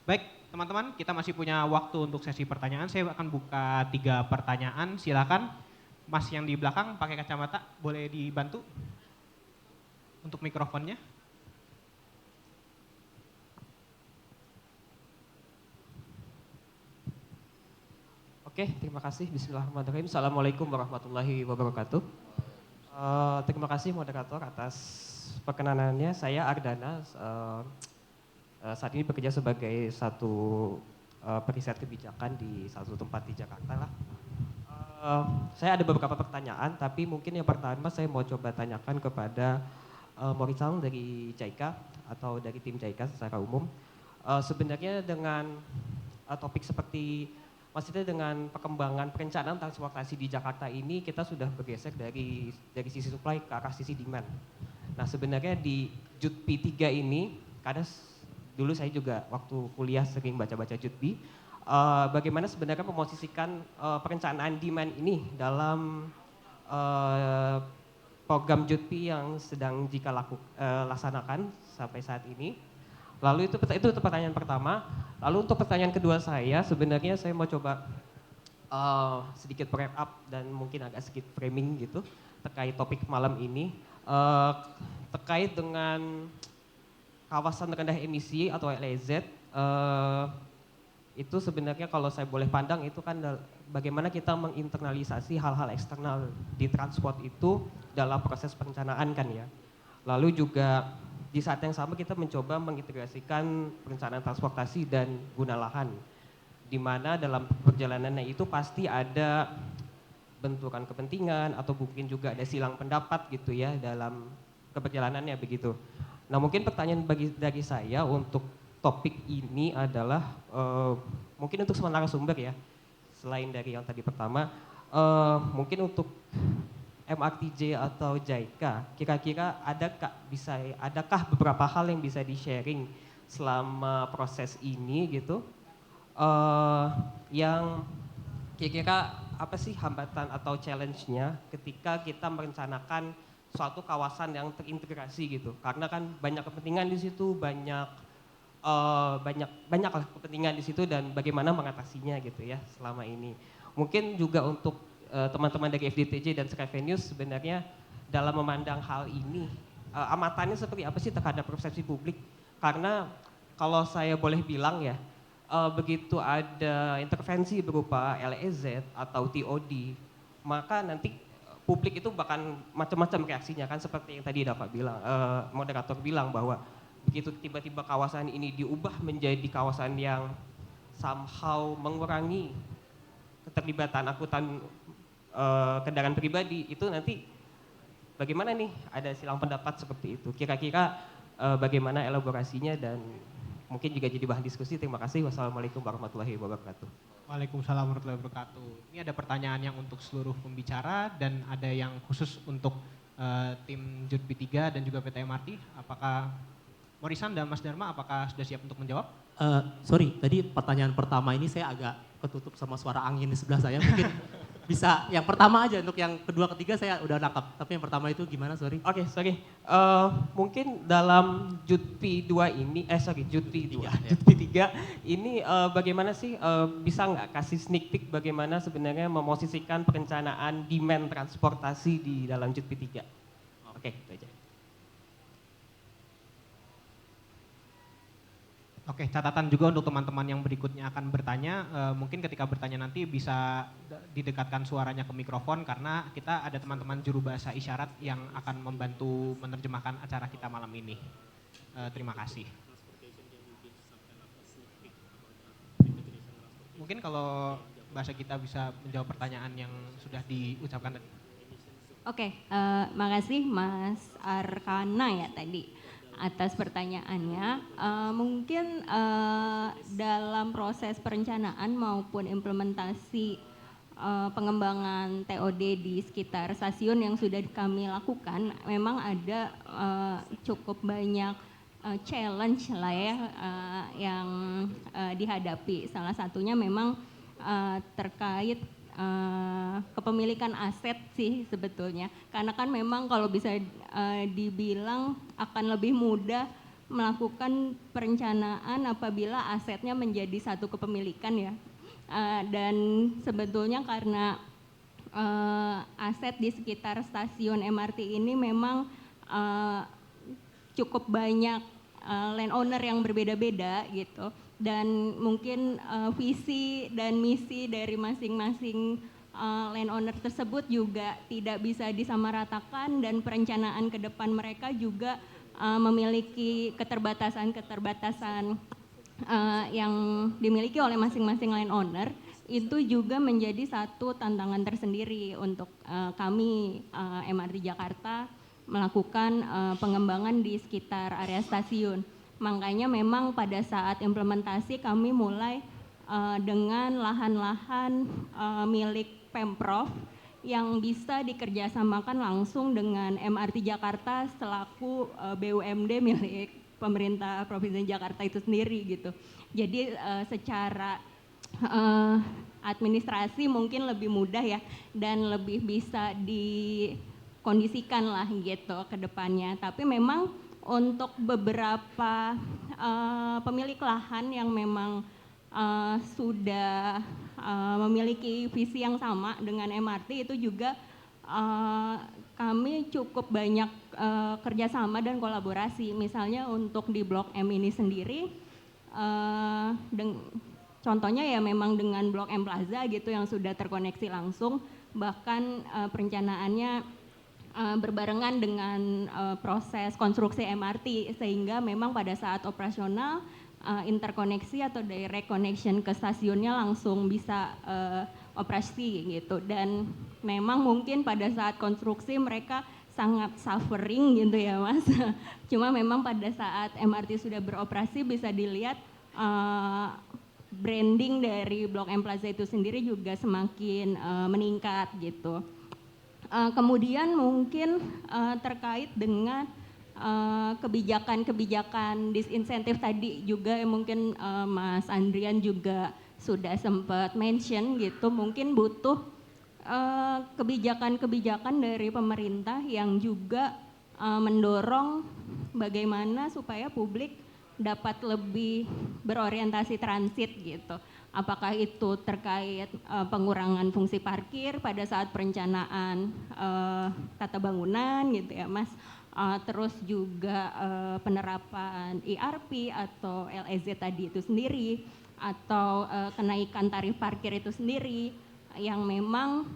Baik, teman-teman, kita masih punya waktu untuk sesi pertanyaan. Saya akan buka 3 pertanyaan. Silakan, Mas yang di belakang pakai kacamata, boleh dibantu untuk mikrofonnya. Oke, terima kasih. Bismillahirrahmanirrahim. Assalamualaikum warahmatullahi wabarakatuh. Terima kasih moderator atas perkenanannya. Saya Ardana, saat ini bekerja sebagai satu periset kebijakan di satu tempat di Jakarta lah. Saya ada beberapa pertanyaan, tapi mungkin yang pertama saya mau coba tanyakan kepada Mori-san dari JICA atau dari tim JICA secara umum. Sebenarnya dengan topik seperti maksudnya dengan perkembangan perencanaan transportasi di Jakarta ini kita sudah bergeser dari sisi supply ke arah sisi demand. Nah sebenarnya di JUTP 3 ini, karena dulu saya juga waktu kuliah sering baca-baca JUTP, bagaimana sebenarnya memosisikan perencanaan demand ini dalam program JUTP yang sedang jika laksanakan sampai saat ini. Lalu itu pertanyaan pertama. Lalu untuk pertanyaan kedua saya, sebenarnya saya mau coba sedikit wrap up dan mungkin agak sedikit framing gitu terkait topik malam ini. Terkait dengan kawasan rendah emisi atau LEZ, itu sebenarnya kalau saya boleh pandang itu kan bagaimana kita menginternalisasi hal-hal eksternal di transport itu dalam proses perencanaan kan ya. Lalu juga di saat yang sama kita mencoba mengintegrasikan perencanaan transportasi dan guna lahan, di mana dalam perjalanannya itu pasti ada benturan kepentingan atau mungkin juga ada silang pendapat gitu ya dalam keperjalanannya begitu. Nah mungkin pertanyaan dari saya untuk topik ini adalah mungkin untuk semua narasumber ya, selain dari yang tadi pertama, mungkin untuk MRTJ atau JICA, kira-kira adakah beberapa hal yang bisa di-sharing selama proses ini gitu, yang kira-kira apa sih hambatan atau challenge-nya ketika kita merencanakan suatu kawasan yang terintegrasi gitu, karena kan banyak kepentingan di situ, banyak lah kepentingan di situ dan bagaimana mengatasinya gitu ya selama ini. Mungkin juga untuk teman-teman dari FDTJ dan Skype News sebenarnya dalam memandang hal ini amatannya seperti apa sih terhadap persepsi publik, karena kalau saya boleh bilang ya begitu ada intervensi berupa LEZ atau TOD maka nanti publik itu bahkan macam-macam reaksinya kan, seperti yang tadi Dafa bilang, moderator bilang bahwa begitu tiba-tiba kawasan ini diubah menjadi kawasan yang somehow mengurangi keterlibatan angkutan kendaraan pribadi, itu nanti bagaimana nih? Ada silang pendapat seperti itu. Kira-kira bagaimana elaborasinya dan mungkin juga jadi bahan diskusi. Terima kasih. Wassalamualaikum warahmatullahi wabarakatuh. Waalaikumsalam warahmatullahi wabarakatuh. Ini ada pertanyaan yang untuk seluruh pembicara dan ada yang khusus untuk tim JUT-P3 dan juga PT MRT. Apakah Morisan dan Mas Dharma apakah sudah siap untuk menjawab? Sorry, tadi pertanyaan pertama ini saya agak ketutup sama suara angin di sebelah saya. Mungkin bisa yang pertama aja, untuk yang kedua ketiga saya udah nangkap. Tapi yang pertama itu gimana, sorry? Oke, sorry. Mungkin dalam JUT P2 ini, JUT P2, JUT P3 ini bagaimana sih, bisa nggak kasih sneak peek bagaimana sebenarnya memosisikan perencanaan demand transportasi di dalam JUT P3? Oke, itu aja. Oke, catatan juga untuk teman-teman yang berikutnya akan bertanya, mungkin ketika bertanya nanti bisa didekatkan suaranya ke mikrofon karena kita ada teman-teman juru bahasa isyarat yang akan membantu menerjemahkan acara kita malam ini. Terima kasih. Mungkin kalau bahasa kita bisa menjawab pertanyaan yang sudah diucapkan tadi. Oke, makasih Mas Arkana ya tadi atas pertanyaannya. Mungkin dalam proses perencanaan maupun implementasi pengembangan TOD di sekitar stasiun yang sudah kami lakukan, memang ada cukup banyak challenge lah ya yang dihadapi. Salah satunya memang terkait kepemilikan aset sih sebetulnya, karena kan memang kalau bisa dibilang akan lebih mudah melakukan perencanaan apabila asetnya menjadi satu kepemilikan ya, dan sebetulnya karena aset di sekitar stasiun MRT ini memang cukup banyak landowner yang berbeda-beda gitu. Dan mungkin visi dan misi dari masing-masing landowner tersebut juga tidak bisa disamaratakan, dan perencanaan ke depan mereka juga memiliki keterbatasan-keterbatasan yang dimiliki oleh masing-masing landowner. Itu juga menjadi satu tantangan tersendiri untuk kami MRT Jakarta melakukan pengembangan di sekitar area stasiun. Makanya memang pada saat implementasi kami mulai dengan lahan-lahan milik Pemprov yang bisa dikerjasamakan langsung dengan MRT Jakarta selaku BUMD milik pemerintah Provinsi Jakarta itu sendiri gitu. Jadi secara administrasi mungkin lebih mudah ya, dan lebih bisa dikondisikan lah gitu ke depannya. Tapi memang untuk beberapa pemilik lahan yang memang sudah memiliki visi yang sama dengan MRT, itu juga kami cukup banyak kerjasama dan kolaborasi. Misalnya untuk di Blok M ini sendiri, contohnya ya memang dengan Blok M Plaza gitu yang sudah terkoneksi langsung, bahkan perencanaannya berbarengan dengan proses konstruksi MRT, sehingga memang pada saat operasional interkoneksi atau direct connection ke stasiunnya langsung bisa operasi gitu. Dan memang mungkin pada saat konstruksi mereka sangat suffering gitu ya Mas. Cuma memang pada saat MRT sudah beroperasi bisa dilihat branding dari Blok M Plaza itu sendiri juga semakin meningkat gitu. Kemudian mungkin terkait dengan kebijakan-kebijakan disinsentif tadi juga mungkin Mas Andrian juga sudah sempat mention gitu, mungkin butuh kebijakan-kebijakan dari pemerintah yang juga mendorong bagaimana supaya publik dapat lebih berorientasi transit gitu. Apakah itu terkait pengurangan fungsi parkir pada saat perencanaan tata bangunan gitu ya Mas, terus juga penerapan ERP atau LEZ tadi itu sendiri, atau kenaikan tarif parkir itu sendiri yang memang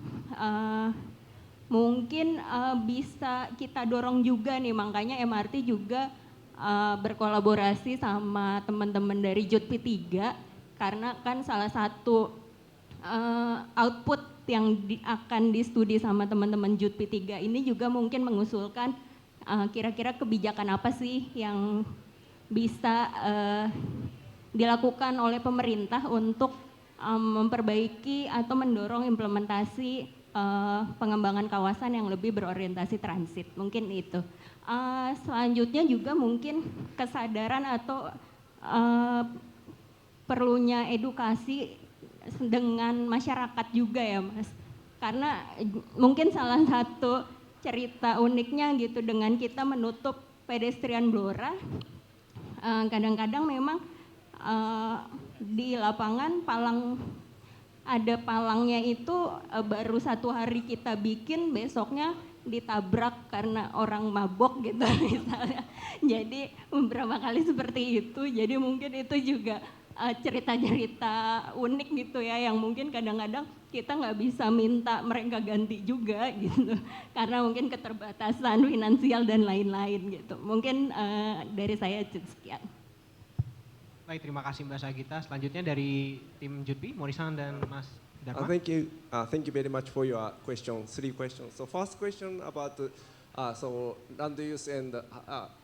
mungkin bisa kita dorong juga nih. Makanya MRT juga berkolaborasi sama teman-teman dari JUT P3 karena kan salah satu output yang akan di-studi sama teman-teman JUT P3 ini juga mungkin mengusulkan kira-kira kebijakan apa sih yang bisa dilakukan oleh pemerintah untuk memperbaiki atau mendorong implementasi pengembangan kawasan yang lebih berorientasi transit, mungkin itu. Selanjutnya juga mungkin kesadaran atau perlunya edukasi dengan masyarakat juga ya Mas. Karena mungkin salah satu cerita uniknya gitu dengan kita menutup pedestrian Blora, kadang-kadang memang di lapangan ada palangnya itu baru 1 hari kita bikin, besoknya ditabrak karena orang mabok gitu misalnya. Jadi beberapa kali seperti itu, jadi mungkin itu juga cerita-cerita unik gitu ya, yang mungkin kadang-kadang kita nggak bisa minta mereka ganti juga gitu, karena mungkin keterbatasan finansial dan lain-lain gitu. Mungkin dari saya sekian. Baik, terima kasih Mbak Sagita. Selanjutnya dari tim JUT, Morisan dan Mas Dharma. Thank you very much for your question. 3 questions. So first question about land use and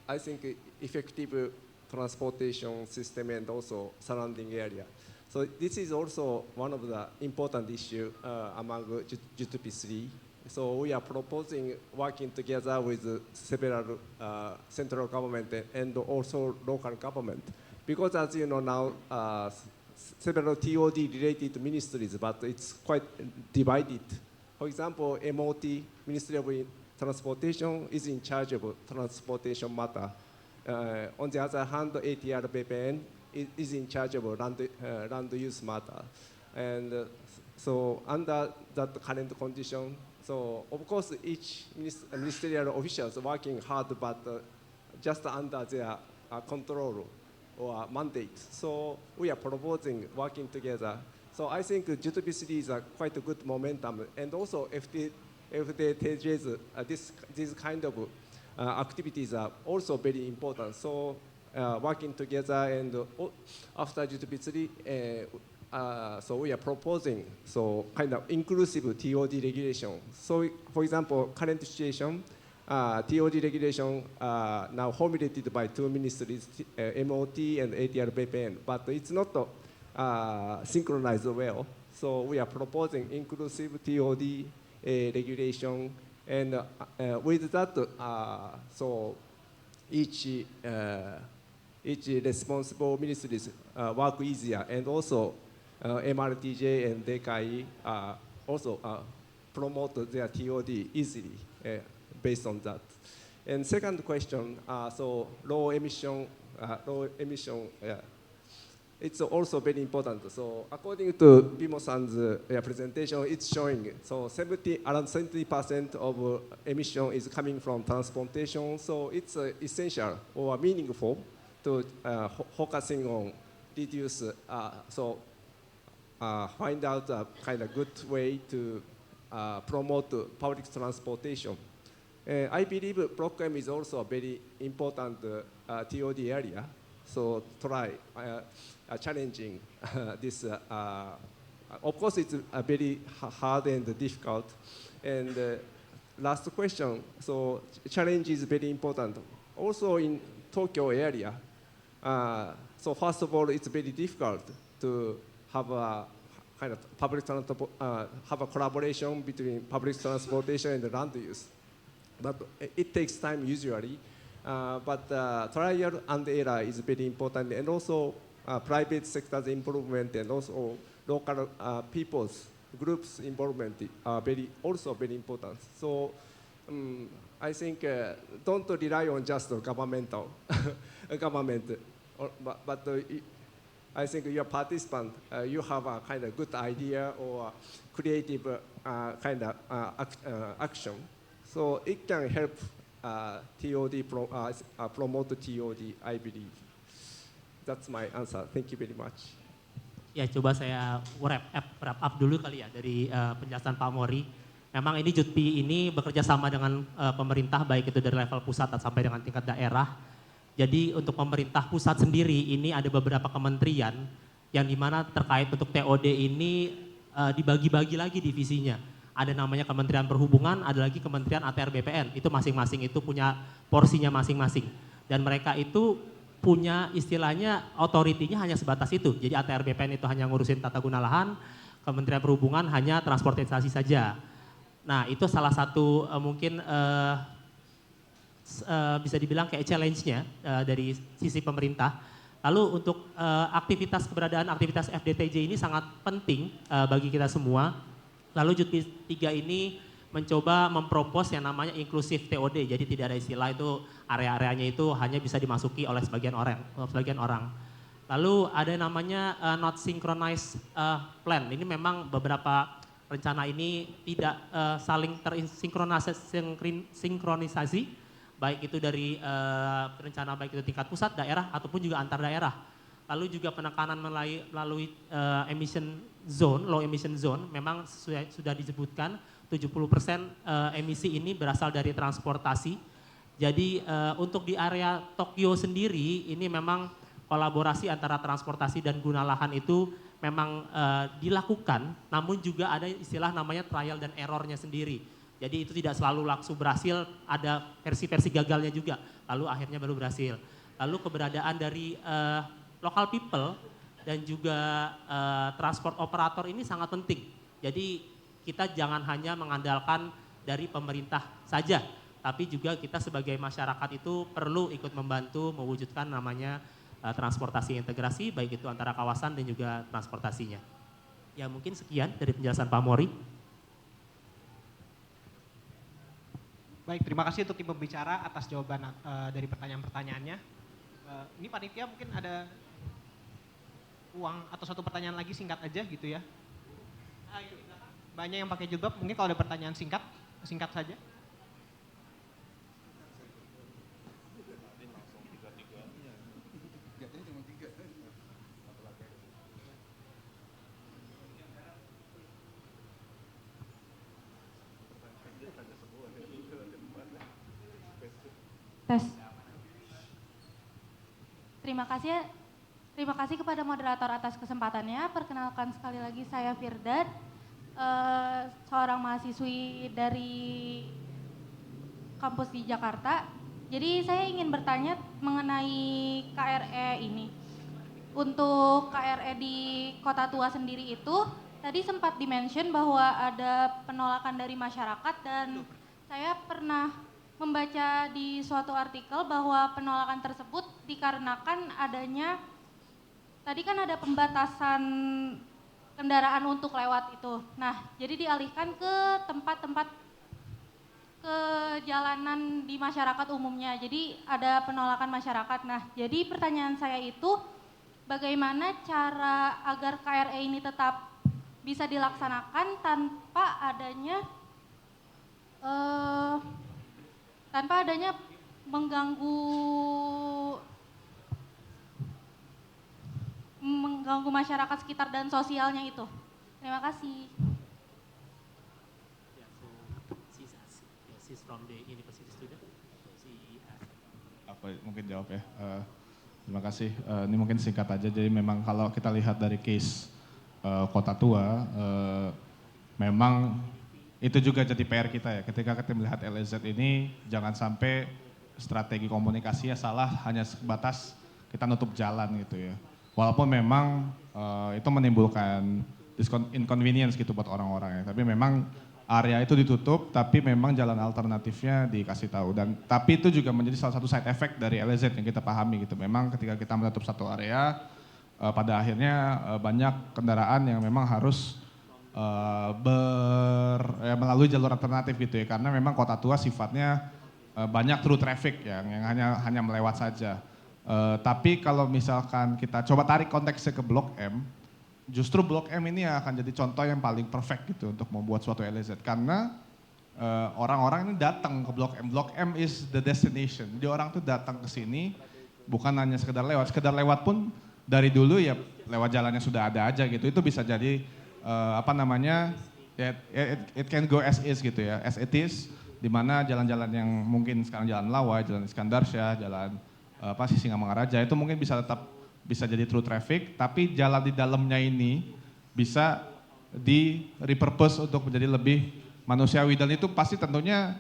I think effective transportation system and also surrounding area. So this is also one of the important issue among JUT-P3. So we are proposing working together with several central government and also local government. Because as you know now, several TOD related ministries, but it's quite divided. For example, MOT, Ministry of Transportation, is in charge of transportation matter. On the other hand, ATR BPN is in charge of land use matter. And so under that current condition, so of course each ministerial official is working hard, but just under their control or mandate. So we are proposing working together. So I think JUT-P3 is quite a good momentum, and also FDTJ's this kind of activities are also very important. So working together, and after JUT-P3, so we are proposing kind of inclusive TOD regulation. So for example, current situation, TOD regulation now formulated by 2 ministries, MOT and ATR BPN, but it's not synchronized well. So we are proposing inclusive TOD regulation, and with that, so each responsible ministries work easier, and also MRTJ and DKI also promote their TOD easily. Based on that. And second question, so low emission, it's also very important. So according to Bimo-san's presentation, it's showing so around 70% of emission is coming from transportation. So it's essential or meaningful to focusing on reduce. Find out a kind of good way to promote public transportation. I believe Block M is also a very important TOD area, so try challenging this. Of course, it's very hard and difficult. And last question, so challenge is very important. Also in Tokyo area, so first of all, it's very difficult to have a kind of have a collaboration between public transportation and land use. But it takes time usually. But trial and error is very important, and also private sector's improvement, and also local people's groups involvement are also very important. So I think don't rely on just governmental government, but I think your participant, you have a kind of good idea or creative kind of action. So it can help TOD promote TOD, I believe. That's my answer. Thank you very much. Ya, coba saya wrap up dulu kali ya dari penjelasan Pak Mori. Memang ini JUT-P ini bekerja sama dengan pemerintah, baik itu dari level pusat sampai dengan tingkat daerah. Jadi untuk pemerintah pusat sendiri ini ada beberapa kementerian yang dimana terkait untuk TOD ini dibagi-bagi lagi divisinya. Ada namanya Kementerian Perhubungan, ada lagi Kementerian ATR BPN. Itu masing-masing itu punya porsinya masing-masing. Dan mereka itu punya istilahnya otoritinya hanya sebatas itu. Jadi ATR BPN itu hanya ngurusin tata guna lahan, Kementerian Perhubungan hanya transportasi saja. Nah itu salah satu mungkin bisa dibilang kayak challenge-nya dari sisi pemerintah. Lalu untuk keberadaan aktivitas FDTJ ini sangat penting bagi kita semua. Lalu JUT 3 ini mencoba mempropos yang namanya inklusif TOD. Jadi tidak ada istilah itu area-areanya itu hanya bisa dimasuki oleh sebagian orang. Lalu ada namanya not synchronized plan. Ini memang beberapa rencana ini tidak saling tersinkronisasi. Baik itu dari rencana baik itu tingkat pusat, daerah, ataupun juga antar daerah. Lalu juga penekanan melalui emission zone, low emission zone, memang sudah disebutkan 70% emisi ini berasal dari transportasi. Jadi untuk di area Tokyo sendiri ini memang kolaborasi antara transportasi dan guna lahan itu memang dilakukan, namun juga ada istilah namanya trial dan errornya sendiri. Jadi itu tidak selalu langsung berhasil, ada versi-versi gagalnya juga, lalu akhirnya baru berhasil. Lalu keberadaan dari local people dan juga transport operator ini sangat penting. Jadi kita jangan hanya mengandalkan dari pemerintah saja, tapi juga kita sebagai masyarakat itu perlu ikut membantu mewujudkan namanya transportasi integrasi, baik itu antara kawasan dan juga transportasinya. Ya mungkin sekian dari penjelasan Pak Mori. Baik, terima kasih untuk tim pembicara atas jawaban dari pertanyaan-pertanyaannya. Ini panitia mungkin ada uang atau satu pertanyaan lagi singkat aja gitu ya. Banyak yang pakai jilbab, mungkin kalau ada pertanyaan singkat saja. Tes. Terima kasih kepada moderator atas kesempatannya. Perkenalkan sekali lagi saya Firdan, seorang mahasiswi dari kampus di Jakarta. Jadi saya ingin bertanya mengenai KRE ini. Untuk KRE di Kota Tua sendiri itu tadi sempat dimention bahwa ada penolakan dari masyarakat dan saya pernah membaca di suatu artikel bahwa penolakan tersebut dikarenakan adanya, tadi kan ada pembatasan kendaraan untuk lewat itu. Nah, jadi dialihkan ke tempat-tempat ke jalanan di masyarakat umumnya. Jadi ada penolakan masyarakat. Nah, jadi pertanyaan saya itu bagaimana cara agar KRE ini tetap bisa dilaksanakan tanpa adanya mengganggu masyarakat sekitar dan sosialnya itu. Terima kasih. Aku mungkin jawab ya. Terima kasih. Ini mungkin singkat aja. Jadi memang kalau kita lihat dari case Kota Tua, memang itu juga jadi PR kita ya. Ketika kita melihat LEZ ini, jangan sampai strategi komunikasinya salah hanya sebatas kita nutup jalan gitu ya. Walaupun memang itu menimbulkan inconvenience gitu buat orang-orang ya. Tapi memang area itu ditutup, tapi memang jalan alternatifnya dikasih tahu. Dan tapi itu juga menjadi salah satu side effect dari LEZ yang kita pahami gitu. Memang ketika kita menutup satu area, pada akhirnya banyak kendaraan yang memang harus melalui jalur alternatif gitu ya, karena memang Kota Tua sifatnya banyak through traffic yang hanya melewat saja. Tapi kalau misalkan kita coba tarik konteksnya ke Blok M, justru Blok M ini akan jadi contoh yang paling perfect gitu untuk membuat suatu LEZ, karena orang-orang ini datang ke Blok M. Blok M is the destination. Jadi orang tuh datang ke sini bukan hanya sekedar lewat pun dari dulu ya lewat jalannya sudah ada aja gitu. Itu bisa jadi it can go as is gitu ya, as it is, di mana jalan-jalan yang mungkin sekarang Jalan Lawai, Jalan Iskandar Syah, Jalan Singamangaraja itu mungkin bisa tetap bisa jadi through traffic, tapi jalan di dalamnya ini bisa di repurpose untuk menjadi lebih manusiawi, dan itu pasti tentunya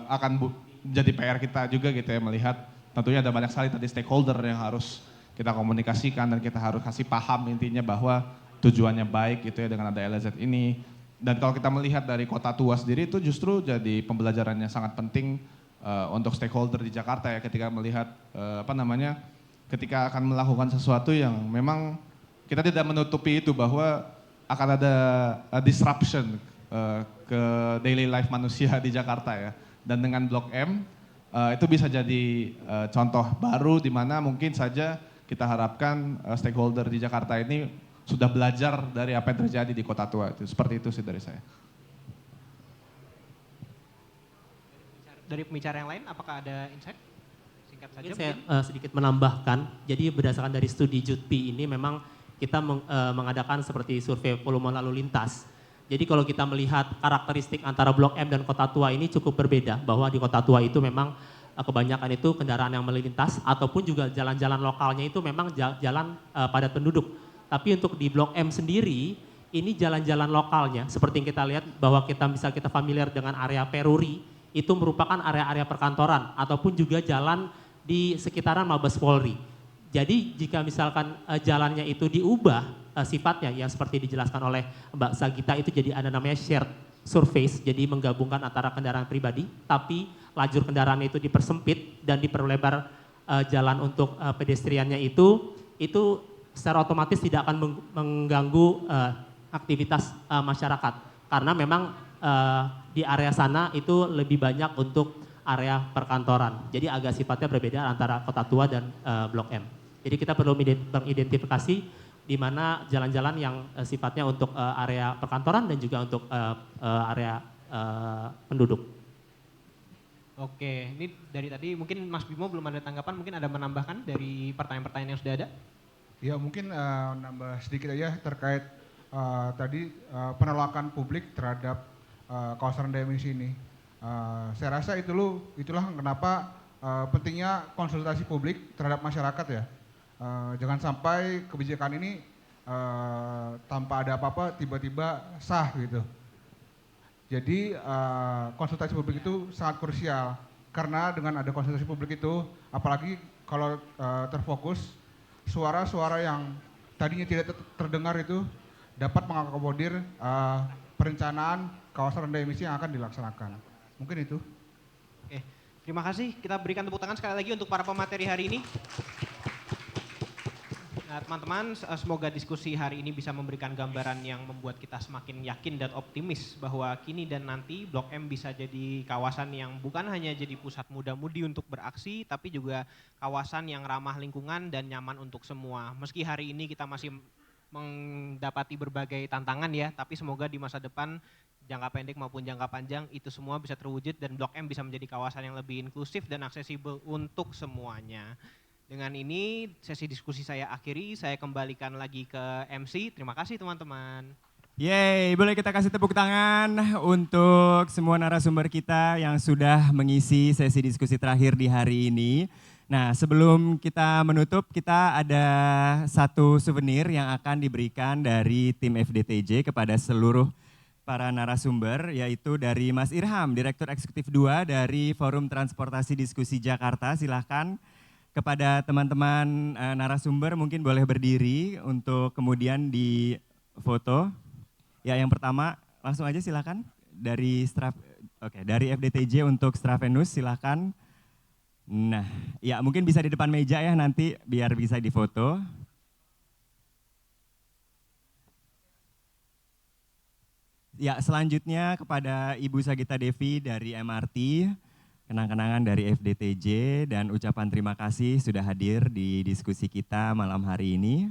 akan jadi PR kita juga gitu ya, melihat tentunya ada banyak sekali tadi stakeholder yang harus kita komunikasikan dan kita harus kasih paham intinya bahwa tujuannya baik gitu ya dengan ada LZ ini. Dan kalau kita melihat dari Kota Tua sendiri itu justru jadi pembelajaran yang sangat penting untuk stakeholder di Jakarta ya, ketika melihat ketika akan melakukan sesuatu yang memang kita tidak menutupi itu bahwa akan ada disruption ke daily life manusia di Jakarta ya. Dan dengan Blok M itu bisa jadi contoh baru di mana mungkin saja kita harapkan stakeholder di Jakarta ini sudah belajar dari apa yang terjadi di Kota Tua. Seperti itu sih dari saya. Dari pembicara yang lain, apakah ada insight? Singkat saja. Mungkin saya sedikit menambahkan, jadi berdasarkan dari studi JUTPI ini memang kita mengadakan seperti survei volume lalu lintas. Jadi kalau kita melihat karakteristik antara Blok M dan Kota Tua ini cukup berbeda, bahwa di Kota Tua itu memang kebanyakan itu kendaraan yang melintas ataupun juga jalan-jalan lokalnya itu memang jalan padat penduduk. Tapi untuk di Blok M sendiri, ini jalan-jalan lokalnya seperti yang kita lihat bahwa kita familiar dengan area Peruri, itu merupakan area-area perkantoran ataupun juga jalan di sekitaran Mabes Polri. Jadi jika misalkan jalannya itu diubah sifatnya ya seperti dijelaskan oleh Mbak Sagita, itu jadi ada namanya shared surface, jadi menggabungkan antara kendaraan pribadi tapi lajur kendaraan itu dipersempit dan diperlebar jalan untuk pedestriannya itu secara otomatis tidak akan mengganggu aktivitas masyarakat karena memang di area sana itu lebih banyak untuk area perkantoran. Jadi agak sifatnya berbeda antara Kota Tua dan Blok M. Jadi kita perlu mengidentifikasi di mana jalan-jalan yang sifatnya untuk area perkantoran dan juga untuk area penduduk. Oke, ini dari tadi mungkin Mas Bimo belum ada tanggapan, mungkin ada menambahkan dari pertanyaan-pertanyaan yang sudah ada? Ya mungkin nambah sedikit aja terkait tadi penolakan publik terhadap kawasan rendah emisi ini. Saya rasa itulah kenapa pentingnya konsultasi publik terhadap masyarakat ya. Jangan sampai kebijakan ini tanpa ada apa-apa tiba-tiba sah gitu. Jadi konsultasi publik itu sangat krusial karena dengan ada konsultasi publik itu, apalagi kalau terfokus suara-suara yang tadinya tidak terdengar itu dapat mengakomodir perencanaan kawasan rendah emisi yang akan dilaksanakan. Mungkin itu. Oke, terima kasih. Kita berikan tepuk tangan sekali lagi untuk para pemateri hari ini. Nah, teman-teman, semoga diskusi hari ini bisa memberikan gambaran yang membuat kita semakin yakin dan optimis bahwa kini dan nanti Blok M bisa jadi kawasan yang bukan hanya jadi pusat muda-mudi untuk beraksi, tapi juga kawasan yang ramah lingkungan dan nyaman untuk semua. Meski hari ini kita masih mendapati berbagai tantangan ya, tapi semoga di masa depan jangka pendek maupun jangka panjang itu semua bisa terwujud dan Blok M bisa menjadi kawasan yang lebih inklusif dan aksesibel untuk semuanya. Dengan ini sesi diskusi saya akhiri, saya kembalikan lagi ke MC. Terima kasih teman-teman. Yeay, boleh kita kasih tepuk tangan untuk semua narasumber kita yang sudah mengisi sesi diskusi terakhir di hari ini. Nah, sebelum kita menutup, kita ada satu souvenir yang akan diberikan dari tim FDTJ kepada seluruh para narasumber, yaitu dari Mas Irham, Direktur Eksekutif 2 dari Forum Transportasi Diskusi Jakarta. Silahkan kepada teman-teman narasumber mungkin boleh berdiri untuk kemudian di foto. Ya, yang pertama langsung aja silahkan dari dari FDTJ untuk Stravenus silahkan. Nah, ya mungkin bisa di depan meja ya nanti biar bisa difoto. Ya, selanjutnya kepada Ibu Sagita Devi dari MRT, kenang-kenangan dari FDTJ dan ucapan terima kasih sudah hadir di diskusi kita malam hari ini.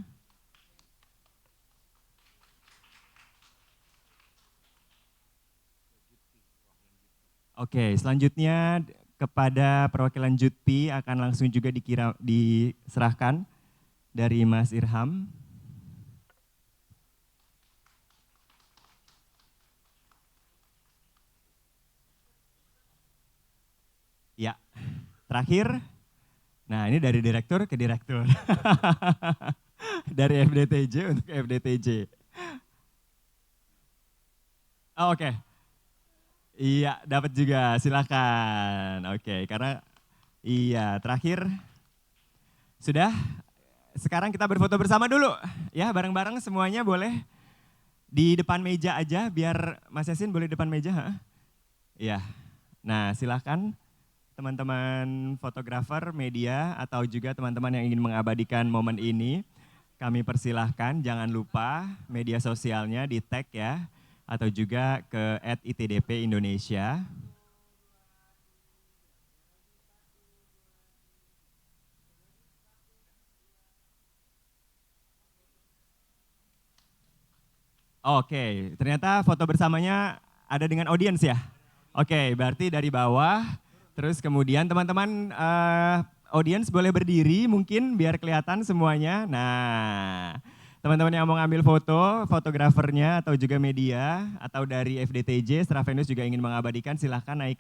Oke, selanjutnya kepada perwakilan JUTPI akan langsung juga diserahkan dari Mas Irham. Ya, terakhir Nah ini dari direktur ke direktur. Dari FDTJ untuk FDTJ. Oh, oke. Iya, dapat juga. Silakan. Oke, karena iya, terakhir sudah. Sekarang kita berfoto bersama dulu. Ya, bareng-bareng semuanya boleh di depan meja aja biar Mas Yasin boleh di depan meja, ha? Iya. Nah, silakan teman-teman fotografer, media, atau juga teman-teman yang ingin mengabadikan momen ini, kami persilahkan jangan lupa media sosialnya di tag ya, atau juga ke @itdp Indonesia. Oke, ternyata foto bersamanya ada dengan audiens ya? Oke, berarti dari bawah. Terus kemudian teman-teman audiens boleh berdiri mungkin biar kelihatan semuanya. Nah, teman-teman yang mau ngambil foto, fotografernya atau juga media atau dari FDTJ, Stravenius juga ingin mengabadikan, silahkan naik